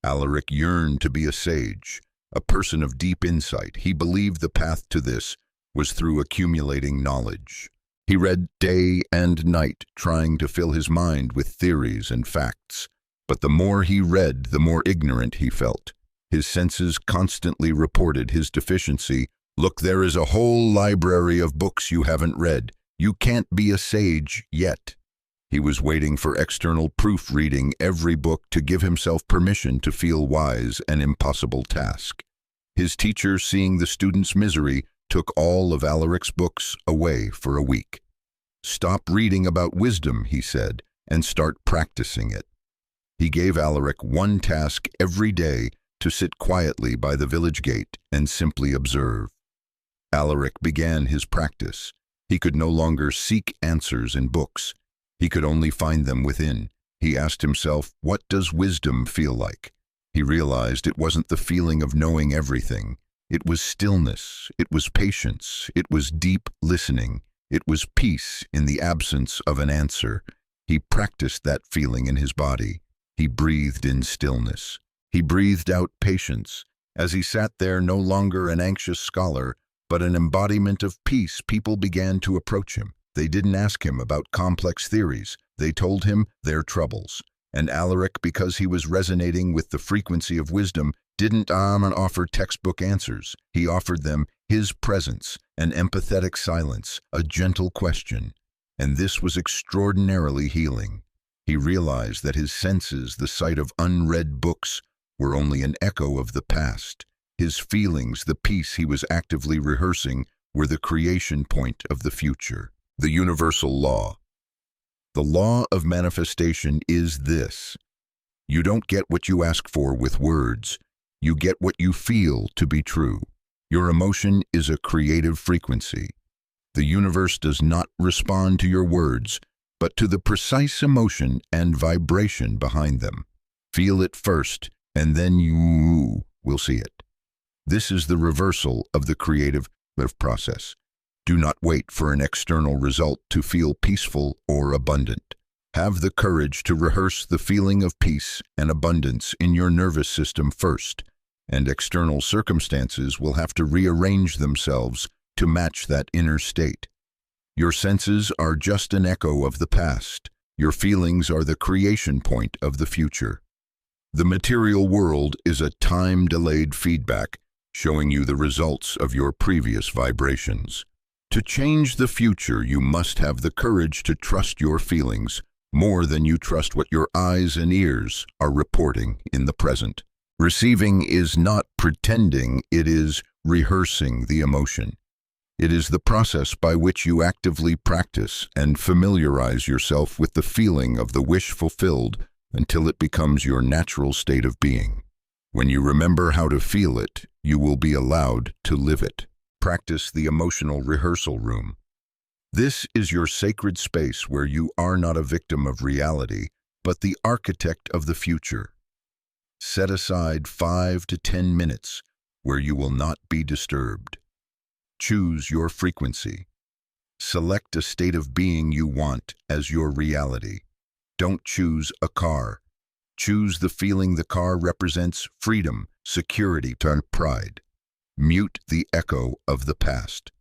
Alaric yearned to be a sage, a person of deep insight. He believed the path to this was through accumulating knowledge. He read day and night, trying to fill his mind with theories and facts. But the more he read, the more ignorant he felt. His senses constantly reported his deficiency. "Look, there is a whole library of books you haven't read. You can't be a sage yet." He was waiting for external proof, reading every book to give himself permission to feel wise, an impossible task. His teacher, seeing the student's misery, took all of Alaric's books away for a week. "Stop reading about wisdom," he said, "and start practicing it." He gave Alaric one task every day: to sit quietly by the village gate and simply observe. Alaric began his practice. He could no longer seek answers in books. He could only find them within. He asked himself, "What does wisdom feel like?" He realized it wasn't the feeling of knowing everything. It was stillness, it was patience, it was deep listening, it was peace in the absence of an answer. He practiced that feeling in his body. He breathed in stillness. He breathed out patience. As he sat there, no longer an anxious scholar, but an embodiment of peace, people began to approach him. They didn't ask him about complex theories. They told him their troubles. And Alaric, because he was resonating with the frequency of wisdom, didn't offer textbook answers. He offered them his presence, an empathetic silence, a gentle question. And this was extraordinarily healing. He realized that his senses, the sight of unread books, were only an echo of the past. His feelings, the peace he was actively rehearsing, were the creation point of the future. The universal law. The law of manifestation is this: you don't get what you ask for with words. You get what you feel to be true. Your emotion is a creative frequency. The universe does not respond to your words. but to the precise emotion and vibration behind them. Feel it first, and then you will see it. This is the reversal of the creative process. Do not wait for an external result to feel peaceful or abundant. Have the courage to rehearse the feeling of peace and abundance in your nervous system first, and external circumstances will have to rearrange themselves to match that inner state. Your senses are just an echo of the past. Your feelings are the creation point of the future. The material world is a time-delayed feedback showing you the results of your previous vibrations. To change the future, you must have the courage to trust your feelings more than you trust what your eyes and ears are reporting in the present. Receiving is not pretending, it is rehearsing the emotion. It is the process by which you actively practice and familiarize yourself with the feeling of the wish fulfilled until it becomes your natural state of being. When you remember how to feel it, you will be allowed to live it. Practice the emotional rehearsal room. This is your sacred space where you are not a victim of reality, but the architect of the future. Set aside 5 to 10 minutes where you will not be disturbed. Choose your frequency. Select a state of being you want as your reality. Don't choose a car. Choose the feeling the car represents: freedom, security, pride. Mute the echo of the past.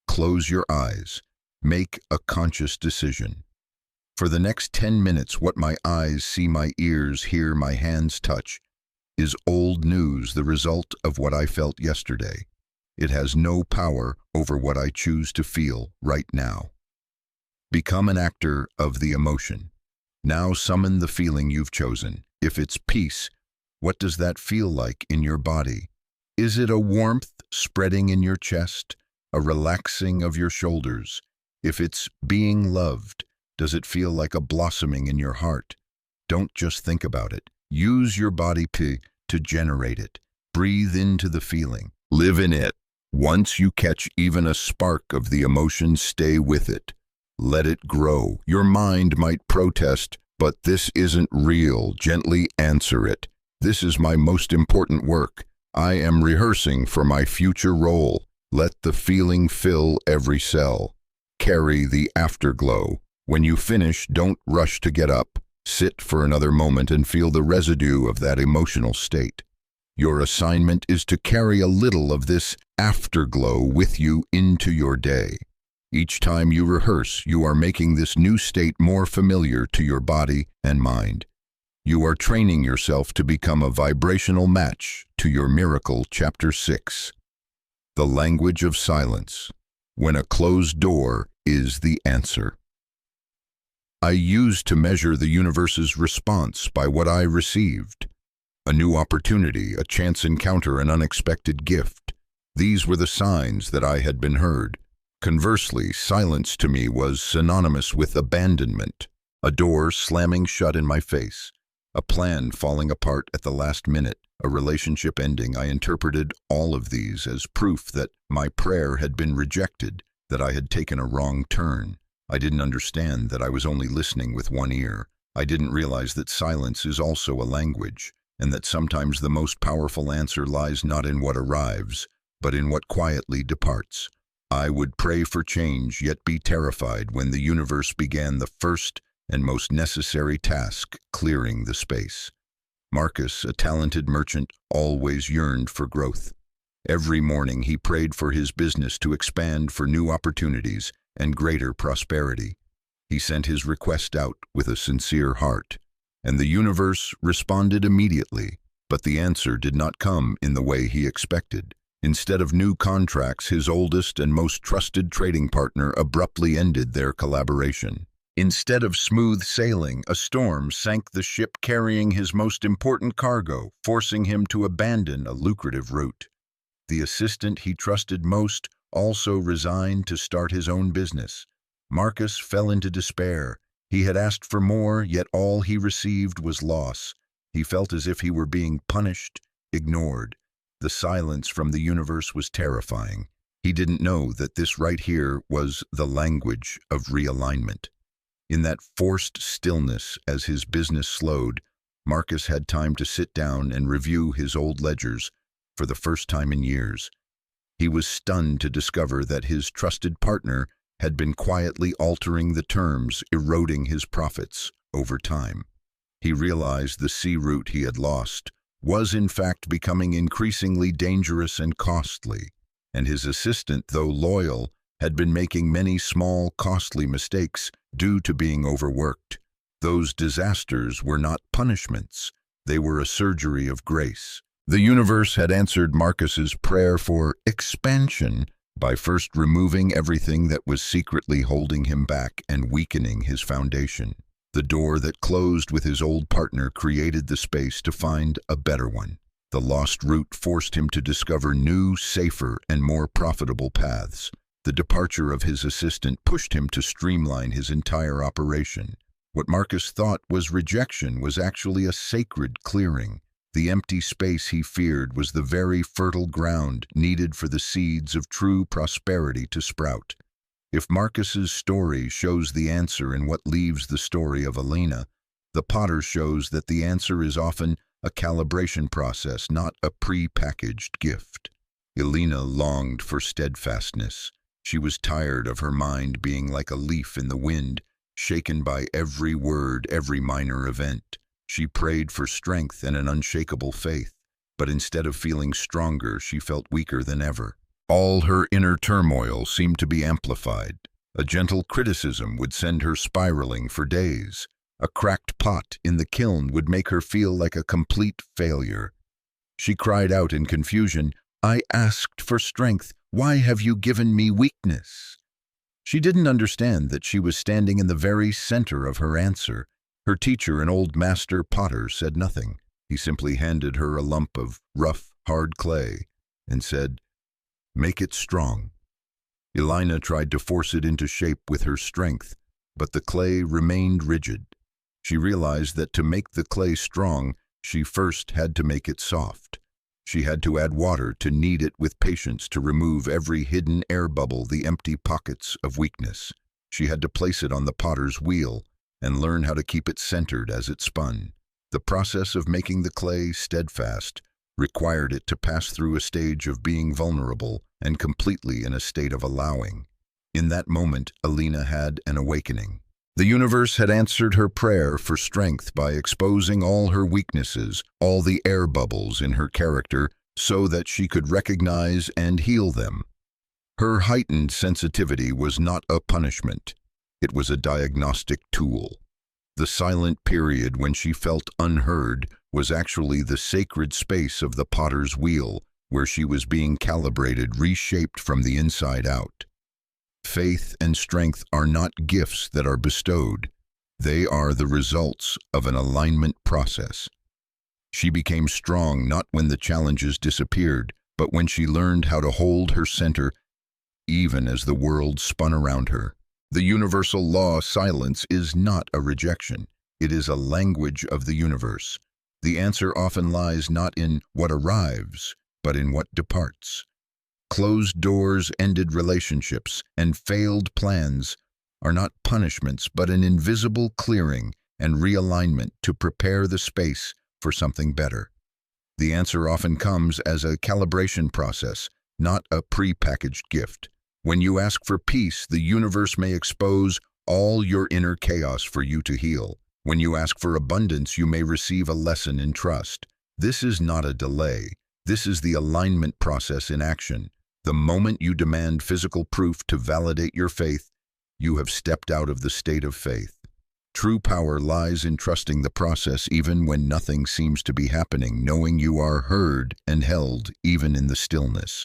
Close your eyes. Make a conscious decision. For the next 10 minutes, what my eyes see, my ears hear, my hands touch, is old news, the result of what I felt yesterday. It has no power over what I choose to feel right now. Become an actor of the emotion. Now summon the feeling you've chosen. If it's peace, what does that feel like in your body? Is it a warmth spreading in your chest, a relaxing of your shoulders? If it's being loved, does it feel like a blossoming in your heart? Don't just think about it. Use your body to generate it. Breathe into the feeling. Live in it. Once you catch even a spark of the emotion, stay with it. Let it grow. Your mind might protest, but this isn't real. Gently answer it. This is my most important work. I am rehearsing for my future role. Let the feeling fill every cell. Carry the afterglow. When you finish, don't rush to get up. Sit for another moment and feel the residue of that emotional state. Your assignment is to carry a little of this afterglow with you into your day. Each time you rehearse, you are making this new state more familiar to your body and mind. You are training yourself to become a vibrational match to your miracle. Chapter 6. The language of silence. When a closed door is the answer. I used to measure the universe's response by what I received. A new opportunity, a chance encounter, an unexpected gift. These were the signs that I had been heard. Conversely, silence to me was synonymous with abandonment. A door slamming shut in my face. A plan falling apart at the last minute. A relationship ending. I interpreted all of these as proof that my prayer had been rejected, that I had taken a wrong turn. I didn't understand that I was only listening with one ear. I didn't realize that silence is also a language, and that sometimes the most powerful answer lies not in what arrives, but in what quietly departs. I would pray for change, yet be terrified when the universe began the first and most necessary task, clearing the space. Marcus, a talented merchant, always yearned for growth. Every morning he prayed for his business to expand, for new opportunities and greater prosperity. He sent his request out with a sincere heart, and the universe responded immediately, but the answer did not come in the way he expected. Instead of new contracts, his oldest and most trusted trading partner abruptly ended their collaboration. Instead of smooth sailing, a storm sank the ship carrying his most important cargo, forcing him to abandon a lucrative route. The assistant he trusted most also resigned to start his own business. Marcus fell into despair. He had asked for more, yet all he received was loss. He felt as if he were being punished, ignored. The silence from the universe was terrifying. He didn't know that this right here was the language of realignment. In that forced stillness as his business slowed, Marcus had time to sit down and review his old ledgers for the first time in years. He was stunned to discover that his trusted partner had been quietly altering the terms, eroding his profits over time. He realized the sea route he had lost was in fact becoming increasingly dangerous and costly, and his assistant, though loyal, had been making many small, costly mistakes due to being overworked. Those disasters were not punishments, they were a surgery of grace. The universe had answered Marcus's prayer for expansion by first removing everything that was secretly holding him back and weakening his foundation. The door that closed with his old partner created the space to find a better one. The lost route forced him to discover new, safer, and more profitable paths. The departure of his assistant pushed him to streamline his entire operation. What Marcus thought was rejection was actually a sacred clearing. The empty space he feared was the very fertile ground needed for the seeds of true prosperity to sprout. If Marcus's story shows the answer in what leaves the story of Elena, the potter shows that the answer is often a calibration process, not a pre-packaged gift. Elena longed for steadfastness. She was tired of her mind being like a leaf in the wind, shaken by every word, every minor event. She prayed for strength and an unshakable faith, but instead of feeling stronger, she felt weaker than ever. All her inner turmoil seemed to be amplified. A gentle criticism would send her spiraling for days. A cracked pot in the kiln would make her feel like a complete failure. She cried out in confusion, "I asked for strength. Why have you given me weakness?" She didn't understand that she was standing in the very center of her answer. Her teacher, an old master potter, said nothing. He simply handed her a lump of rough, hard clay and said, "Make it strong." Elena tried to force it into shape with her strength, but the clay remained rigid. She realized that to make the clay strong, she first had to make it soft. She had to add water to knead it with patience to remove every hidden air bubble, the empty pockets of weakness. She had to place it on the potter's wheel and learn how to keep it centered as it spun. The process of making the clay steadfast required it to pass through a stage of being vulnerable and completely in a state of allowing. In that moment, Elena had an awakening. The universe had answered her prayer for strength by exposing all her weaknesses, all the air bubbles in her character, so that she could recognize and heal them. Her heightened sensitivity was not a punishment. It was a diagnostic tool. The silent period when she felt unheard was actually the sacred space of the potter's wheel, where she was being calibrated, reshaped from the inside out. Faith and strength are not gifts that are bestowed. They are the results of an alignment process. She became strong not when the challenges disappeared, but when she learned how to hold her center even as the world spun around her. The universal law, silence, is not a rejection. It is a language of the universe. The answer often lies not in what arrives, but in what departs. Closed doors, ended relationships, and failed plans are not punishments, but an invisible clearing and realignment to prepare the space for something better. The answer often comes as a calibration process, not a pre-packaged gift. When you ask for peace, the universe may expose all your inner chaos for you to heal. When you ask for abundance, you may receive a lesson in trust. This is not a delay. This is the alignment process in action. The moment you demand physical proof to validate your faith, you have stepped out of the state of faith. True power lies in trusting the process even when nothing seems to be happening, knowing you are heard and held even in the stillness.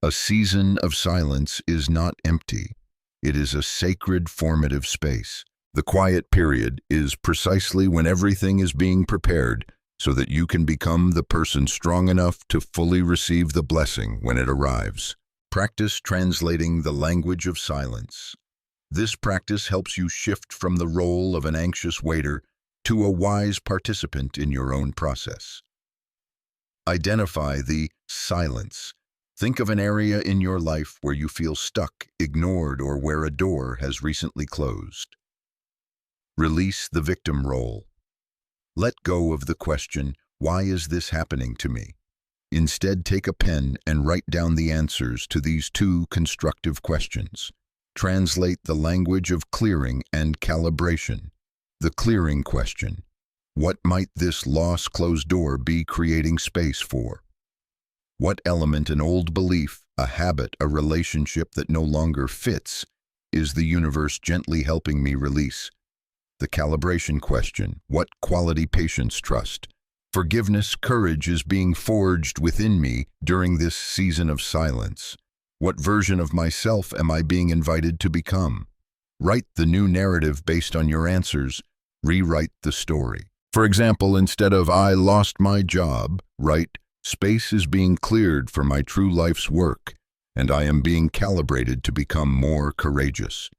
A season of silence is not empty. It is a sacred, formative space. The quiet period is precisely when everything is being prepared so that you can become the person strong enough to fully receive the blessing when it arrives. Practice translating the language of silence. This practice helps you shift from the role of an anxious waiter to a wise participant in your own process. Identify the silence. Think of an area in your life where you feel stuck, ignored, or where a door has recently closed. Release the victim role. Let go of the question, "Why is this happening to me?" Instead, take a pen and write down the answers to these two constructive questions. Translate the language of clearing and calibration. The clearing question: what might this lost closed door be creating space for? What element, an old belief, a habit, a relationship that no longer fits, is the universe gently helping me release? The calibration question: what quality, patience, trust, forgiveness, courage is being forged within me during this season of silence? What version of myself am I being invited to become? Write the new narrative based on your answers. Rewrite the story. For example, instead of "I lost my job," write, "Space is being cleared for my true life's work, and I am being calibrated to become more courageous."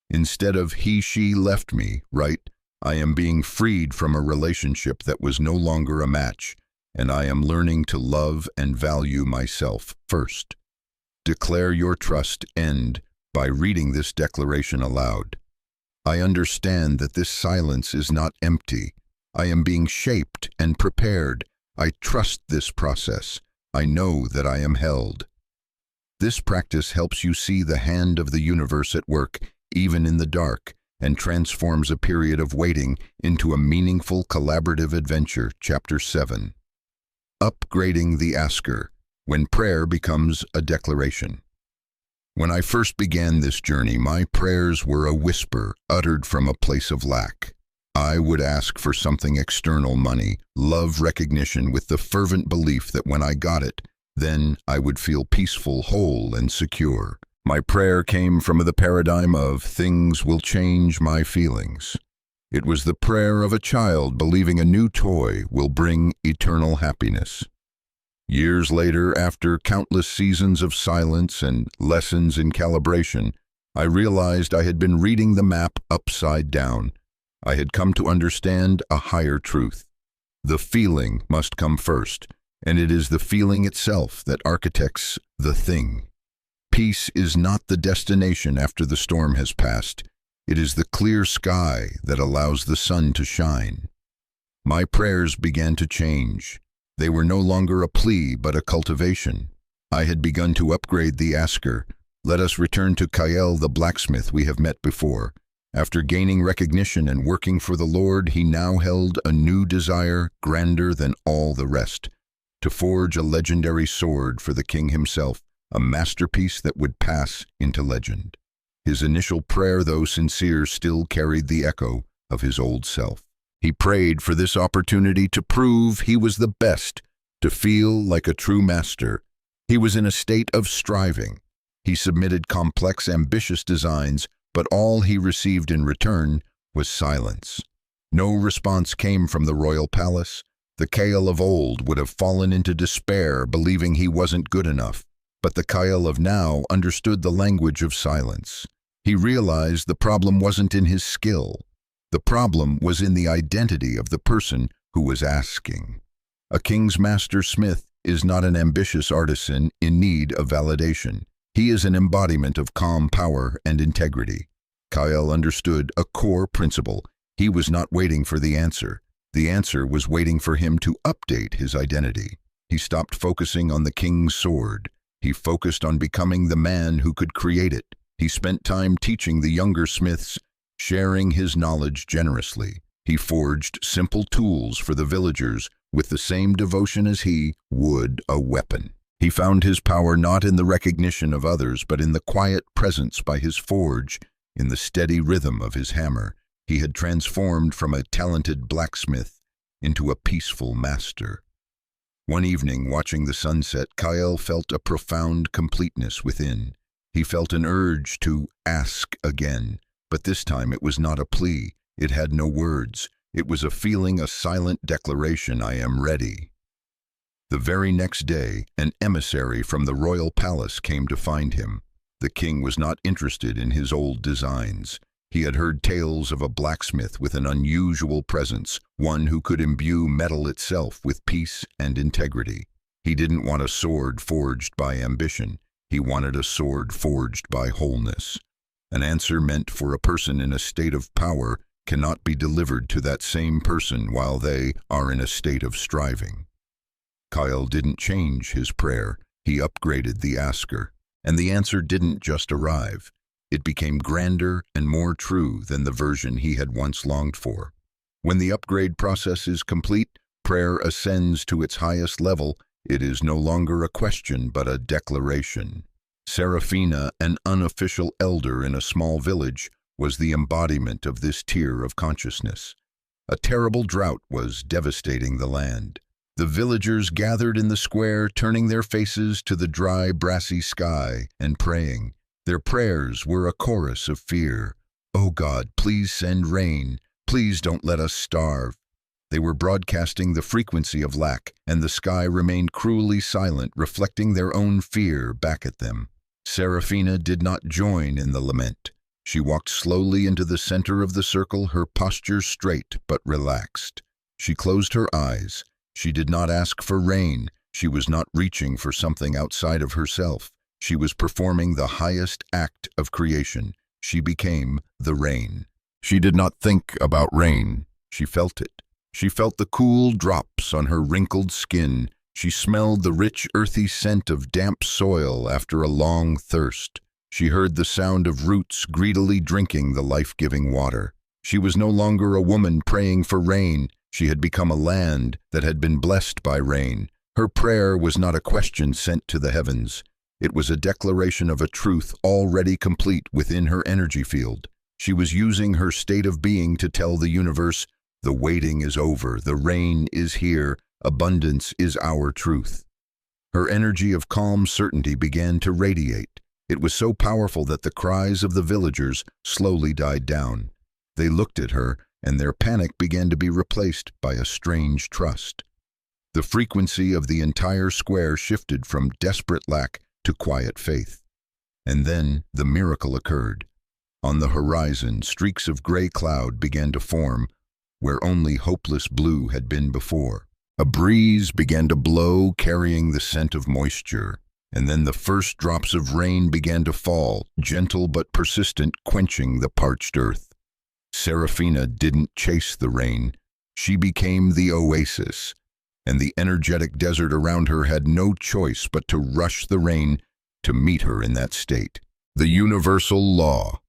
Instead of "He, she left me," write, "I am being freed from a relationship that was no longer a match, and I am learning to love and value myself first." Declare your trust. End by reading this declaration aloud. I understand that this silence is not empty. I am being shaped and prepared. I trust this process. I know that I am held. This practice helps you see the hand of the universe at work, even in the dark, and transforms a period of waiting into a meaningful collaborative adventure. Chapter 7. Upgrading the Asker, when prayer becomes a declaration. When I first began this journey, my prayers were a whisper uttered from a place of lack. I would ask for something external: money, love, recognition, with the fervent belief that when I got it, then I would feel peaceful, whole, and secure. My prayer came from the paradigm of "things will change my feelings." It was the prayer of a child believing a new toy will bring eternal happiness. Years later, after countless seasons of silence and lessons in calibration, I realized I had been reading the map upside down. I had come to understand a higher truth. The feeling must come first, and it is the feeling itself that architects the thing. Peace is not the destination after the storm has passed. It is the clear sky that allows the sun to shine. My prayers began to change. They were no longer a plea, but a cultivation. I had begun to upgrade the Asker. Let us return to Kael, the blacksmith we have met before. After gaining recognition and working for the Lord, he now held a new desire, grander than all the rest: to forge a legendary sword for the king himself, a masterpiece that would pass into legend. His initial prayer, though sincere, still carried the echo of his old self. He prayed for this opportunity to prove he was the best, to feel like a true master. He was in a state of striving. He submitted complex, ambitious designs, but all he received in return was silence. No response came from the royal palace. The Kael of old would have fallen into despair, believing he wasn't good enough. But the Kael of now understood the language of silence. He realized the problem wasn't in his skill. The problem was in the identity of the person who was asking. A king's master smith is not an ambitious artisan in need of validation. He is an embodiment of calm power and integrity. Kael understood a core principle. He was not waiting for the answer. The answer was waiting for him to update his identity. He stopped focusing on the king's sword. He focused on becoming the man who could create it. He spent time teaching the younger smiths, sharing his knowledge generously. He forged simple tools for the villagers with the same devotion as he would a weapon. He found his power not in the recognition of others, but in the quiet presence by his forge, in the steady rhythm of his hammer. He had transformed from a talented blacksmith into a peaceful master. One evening, watching the sunset, Kael felt a profound completeness within. He felt an urge to ask again, but this time it was not a plea. It had no words. It was a feeling, a silent declaration: "I am ready." The very next day, an emissary from the royal palace came to find him. The king was not interested in his old designs. He had heard tales of a blacksmith with an unusual presence, one who could imbue metal itself with peace and integrity. He didn't want a sword forged by ambition. He wanted a sword forged by wholeness. An answer meant for a person in a state of power cannot be delivered to that same person while they are in a state of striving. Kyle didn't change his prayer, he upgraded the asker, and the answer didn't just arrive. It became grander and more true than the version he had once longed for. When the upgrade process is complete, prayer ascends to its highest level. It is no longer a question but a declaration. Serafina, an unofficial elder in a small village, was the embodiment of this tier of consciousness. A terrible drought was devastating the land. The villagers gathered in the square, turning their faces to the dry, brassy sky and praying. Their prayers were a chorus of fear. "Oh God, please send rain. Please don't let us starve." They were broadcasting the frequency of lack, and the sky remained cruelly silent, reflecting their own fear back at them. Serafina did not join in the lament. She walked slowly into the center of the circle, her posture straight but relaxed. She closed her eyes. She did not ask for rain. She was not reaching for something outside of herself. She was performing the highest act of creation. She became the rain. She did not think about rain. She felt it. She felt the cool drops on her wrinkled skin. She smelled the rich, earthy scent of damp soil after a long thirst. She heard the sound of roots greedily drinking the life-giving water. She was no longer a woman praying for rain. She had become a land that had been blessed by rain. Her prayer was not a question sent to the heavens. It was a declaration of a truth already complete within her energy field. She was using her state of being to tell the universe, "The waiting is over, the rain is here, abundance is our truth." Her energy of calm certainty began to radiate. It was so powerful that the cries of the villagers slowly died down. They looked at her, and their panic began to be replaced by a strange trust. The frequency of the entire square shifted from desperate lack to quiet faith. And then the miracle occurred. On the horizon, streaks of gray cloud began to form where only hopeless blue had been before. A breeze began to blow, carrying the scent of moisture. And then the first drops of rain began to fall, gentle but persistent, quenching the parched earth. Serafina didn't chase the rain. She became the oasis, and the energetic desert around her had no choice but to rush the rain to meet her in that state. The universal law.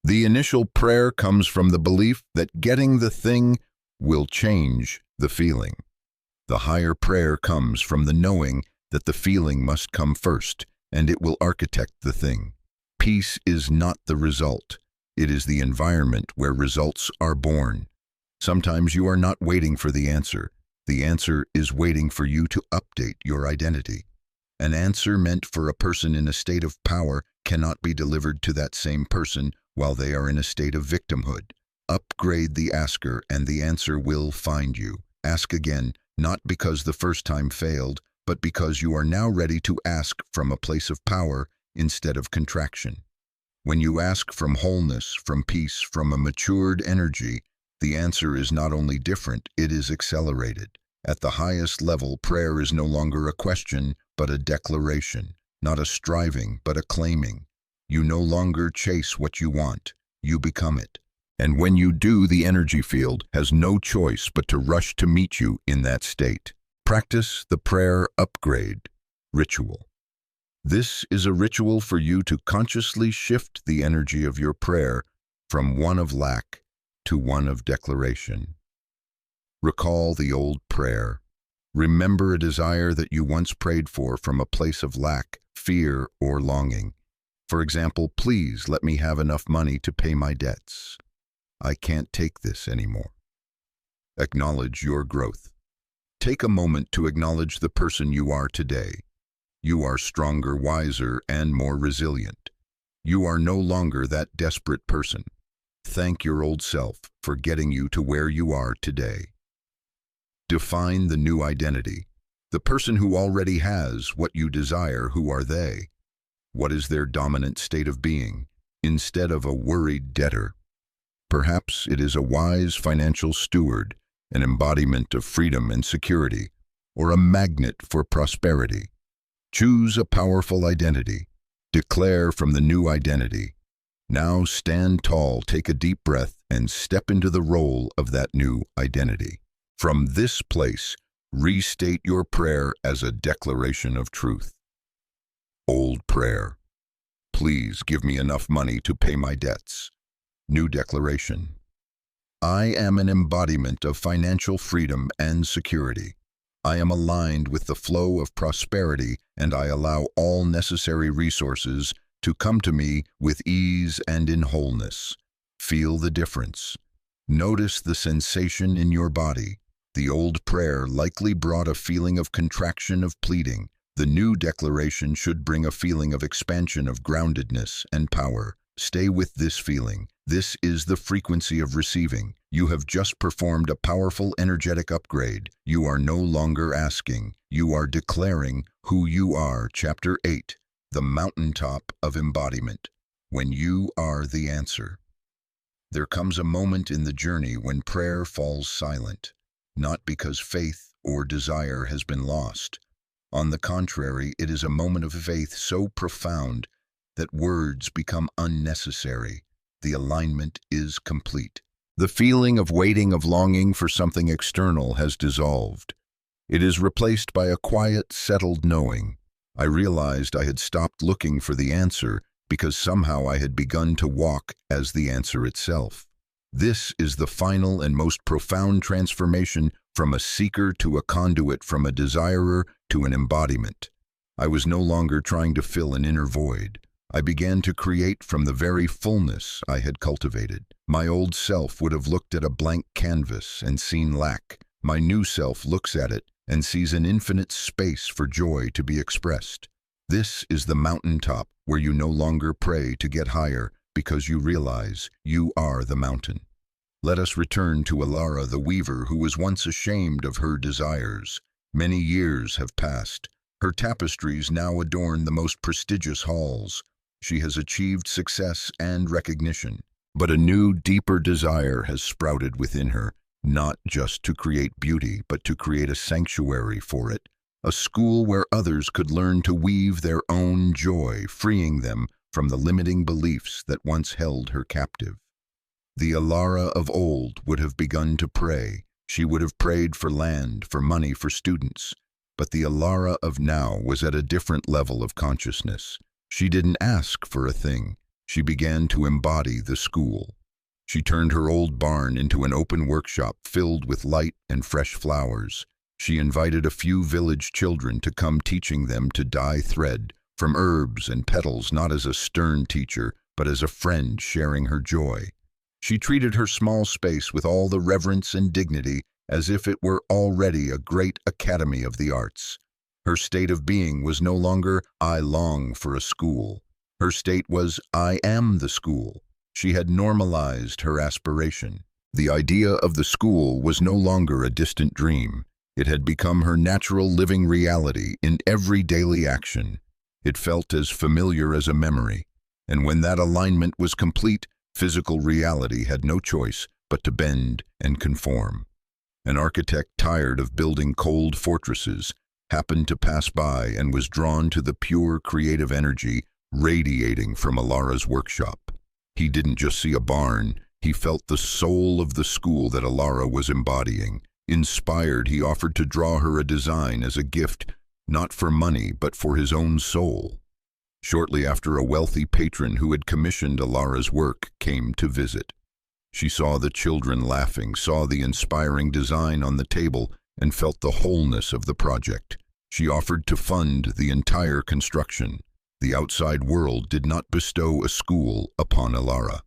The initial prayer comes from the belief that getting the thing will change the feeling. The higher prayer comes from the knowing that the feeling must come first, and it will architect the thing. Peace is not the result. It is the environment where results are born. Sometimes you are not waiting for the answer. The answer is waiting for you to update your identity. An answer meant for a person in a state of power cannot be delivered to that same person while they are in a state of victimhood. Upgrade the asker, and the answer will find you. Ask again, not because the first time failed, but because you are now ready to ask from a place of power instead of contraction. When you ask from wholeness, from peace, from a matured energy, the answer is not only different, it is accelerated. At the highest level, prayer is no longer a question, but a declaration, not a striving, but a claiming. You no longer chase what you want, you become it. And when you do, the energy field has no choice but to rush to meet you in that state. Practice the prayer upgrade ritual. This is a ritual for you to consciously shift the energy of your prayer from one of lack to one of declaration. Recall the old prayer. Remember a desire that you once prayed for from a place of lack, fear, or longing. For example, "Please let me have enough money to pay my debts. I can't take this anymore." Acknowledge your growth. Take a moment to acknowledge the person you are today. You are stronger, wiser, and more resilient. You are no longer that desperate person. Thank your old self for getting you to where you are today. Define the new identity. The person who already has what you desire, who are they? What is their dominant state of being? Instead of a worried debtor, perhaps it is a wise financial steward, an embodiment of freedom and security, or a magnet for prosperity. Choose a powerful identity. Declare from the new identity. Now stand tall, take a deep breath, and step into the role of that new identity. From this place, restate your prayer as a declaration of truth. Old prayer. Please give me enough money to pay my debts. New declaration. I am an embodiment of financial freedom and security. I am aligned with the flow of prosperity, and I allow all necessary resources to come to me with ease and in wholeness. Feel the difference. Notice the sensation in your body. The old prayer likely brought a feeling of contraction, of pleading. The new declaration should bring a feeling of expansion, of groundedness and power. Stay with this feeling. This is the frequency of receiving. You have just performed a powerful energetic upgrade. You are no longer asking. You are declaring who you are. Chapter 8. The Mountaintop of Embodiment. When you are the answer. There comes a moment in the journey when prayer falls silent, not because faith or desire has been lost. On the contrary, it is a moment of faith so profound that words become unnecessary. The alignment is complete. The feeling of waiting, of longing for something external has dissolved. It is replaced by a quiet, settled knowing. I realized I had stopped looking for the answer because somehow I had begun to walk as the answer itself. This is the final and most profound transformation from a seeker to a conduit, from a desirer to an embodiment. I was no longer trying to fill an inner void. I began to create from the very fullness I had cultivated. My old self would have looked at a blank canvas and seen lack. My new self looks at it and sees an infinite space for joy to be expressed. This is the mountaintop where you no longer pray to get higher because you realize you are the mountain. Let us return to Alara the weaver, who was once ashamed of her desires. Many years have passed. Her tapestries now adorn the most prestigious halls. She has achieved success and recognition, but a new, deeper desire has sprouted within her, not just to create beauty, but to create a sanctuary for it, a school where others could learn to weave their own joy, freeing them from the limiting beliefs that once held her captive. The Alara of old would have begun to pray. She would have prayed for land, for money, for students. But the Alara of now was at a different level of consciousness. She didn't ask for a thing. She began to embody the school. She turned her old barn into an open workshop filled with light and fresh flowers. She invited a few village children to come, teaching them to dye thread from herbs and petals, not as a stern teacher, but as a friend sharing her joy. She treated her small space with all the reverence and dignity as if it were already a great academy of the arts. Her state of being was no longer, I long for a school. Her state was, I am the school. She had normalized her aspiration. The idea of the school was no longer a distant dream. It had become her natural living reality in every daily action. It felt as familiar as a memory. And when that alignment was complete, physical reality had no choice but to bend and conform. An architect tired of building cold fortresses happened to pass by and was drawn to the pure creative energy radiating from Alara's workshop. He didn't just see a barn, he felt the soul of the school that Alara was embodying. Inspired, he offered to draw her a design as a gift, not for money, but for his own soul. Shortly after, a wealthy patron who had commissioned Alara's work came to visit. She saw the children laughing, saw the inspiring design on the table, and felt the wholeness of the project. She offered to fund the entire construction. The outside world did not bestow a school upon Alara.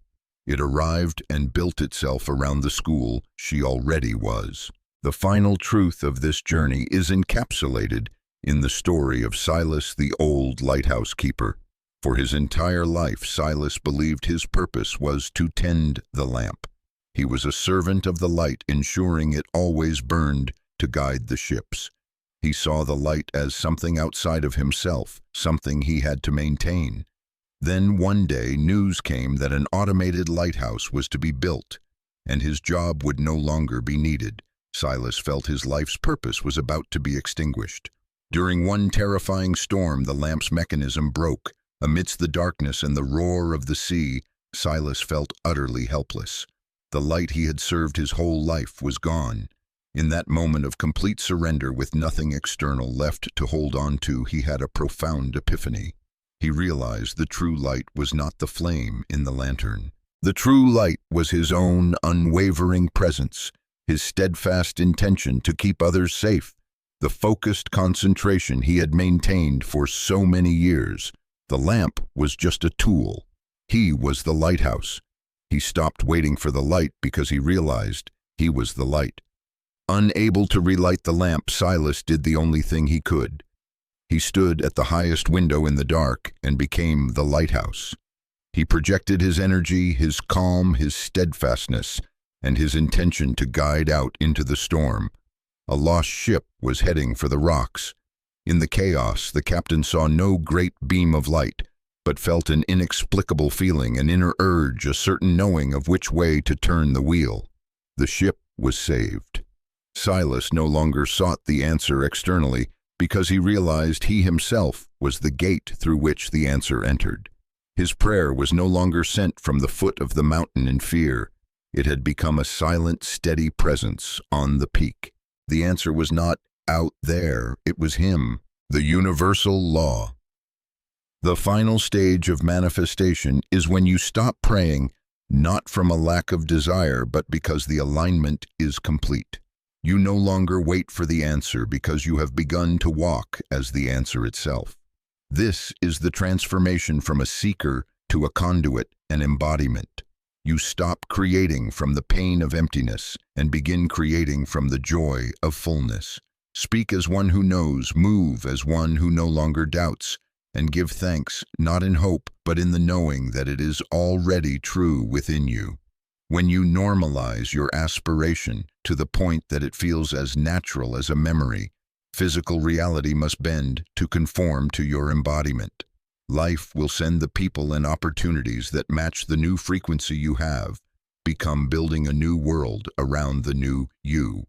It arrived and built itself around the school she already was. The final truth of this journey is encapsulated in the story of Silas, the old lighthouse keeper. For his entire life, Silas believed his purpose was to tend the lamp. He was a servant of the light, ensuring it always burned to guide the ships. He saw the light as something outside of himself, something he had to maintain. Then one day, news came that an automated lighthouse was to be built, and his job would no longer be needed. Silas felt his life's purpose was about to be extinguished. During one terrifying storm, the lamp's mechanism broke. Amidst the darkness and the roar of the sea, Silas felt utterly helpless. The light he had served his whole life was gone. In that moment of complete surrender with nothing external left to hold on to, he had a profound epiphany. He realized the true light was not the flame in the lantern. The true light was his own unwavering presence, his steadfast intention to keep others safe, the focused concentration he had maintained for so many years. The lamp was just a tool. He was the lighthouse. He stopped waiting for the light because he realized he was the light. Unable to relight the lamp, Silas did the only thing he could. He stood at the highest window in the dark and became the lighthouse. He projected his energy, his calm, his steadfastness, and his intention to guide out into the storm. A lost ship was heading for the rocks. In the chaos, the captain saw no great beam of light, but felt an inexplicable feeling, an inner urge, a certain knowing of which way to turn the wheel. The ship was saved. Silas no longer sought the answer externally, because he realized he himself was the gate through which the answer entered. His prayer was no longer sent from the foot of the mountain in fear. It had become a silent, steady presence on the peak. The answer was not out there, it was him, the universal law. The final stage of manifestation is when you stop praying, not from a lack of desire, but because the alignment is complete. You no longer wait for the answer because you have begun to walk as the answer itself. This is the transformation from a seeker to a conduit, an embodiment. You stop creating from the pain of emptiness and begin creating from the joy of fullness. Speak as one who knows, move as one who no longer doubts, and give thanks not in hope but in the knowing that it is already true within you. When you normalize your aspiration to the point that it feels as natural as a memory, physical reality must bend to conform to your embodiment. Life will send the people and opportunities that match the new frequency you have. Become building a new world around the new you.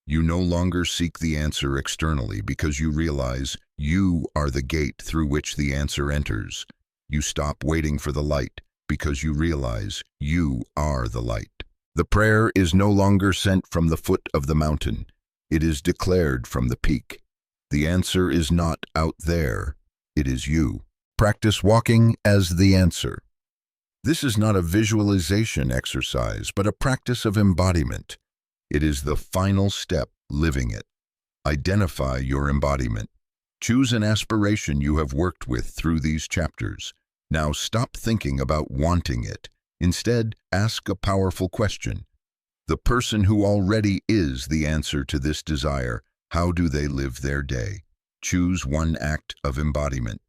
You no longer seek the answer externally because you realize you are the gate through which the answer enters. You stop waiting for the light because you realize you are the light. The prayer is no longer sent from the foot of the mountain. It is declared from the peak. The answer is not out there. It is you. Practice walking as the answer. This is not a visualization exercise, but a practice of embodiment. It is the final step, living it. Identify your embodiment. Choose an aspiration you have worked with through these chapters. Now stop thinking about wanting it. Instead, ask a powerful question. The person who already is the answer to this desire, how do they live their day? Choose one act of embodiment.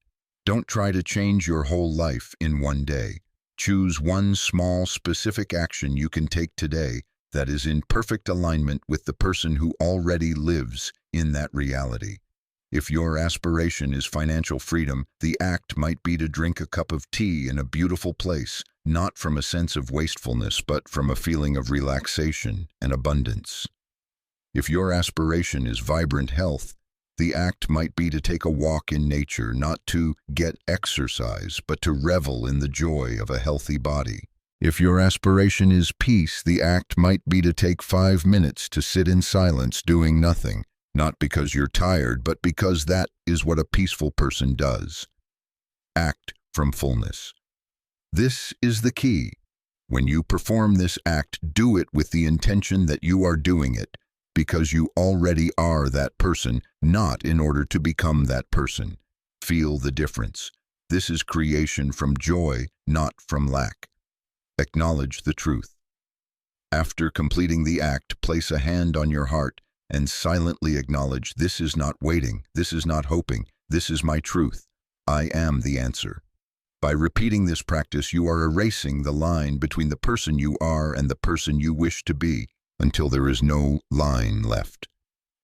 Don't try to change your whole life in one day. Choose one small, specific action you can take today that is in perfect alignment with the person who already lives in that reality. If your aspiration is financial freedom, the act might be to drink a cup of tea in a beautiful place, not from a sense of wastefulness, but from a feeling of relaxation and abundance. If your aspiration is vibrant health, the act might be to take a walk in nature, not to get exercise, but to revel in the joy of a healthy body. If your aspiration is peace, the act might be to take 5 minutes to sit in silence doing nothing, not because you're tired, but because that is what a peaceful person does. Act from fullness. This is the key. When you perform this act, do it with the intention that you are doing it, because you already are that person, not in order to become that person. Feel the difference. This is creation from joy, not from lack. Acknowledge the truth. After completing the act, place a hand on your heart and silently acknowledge, this is not waiting, this is not hoping, this is my truth. I am the answer. By repeating this practice, you are erasing the line between the person you are and the person you wish to be until there is no line left.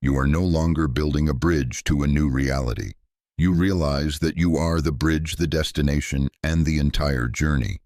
You are no longer building a bridge to a new reality. You realize that you are the bridge, the destination, and the entire journey.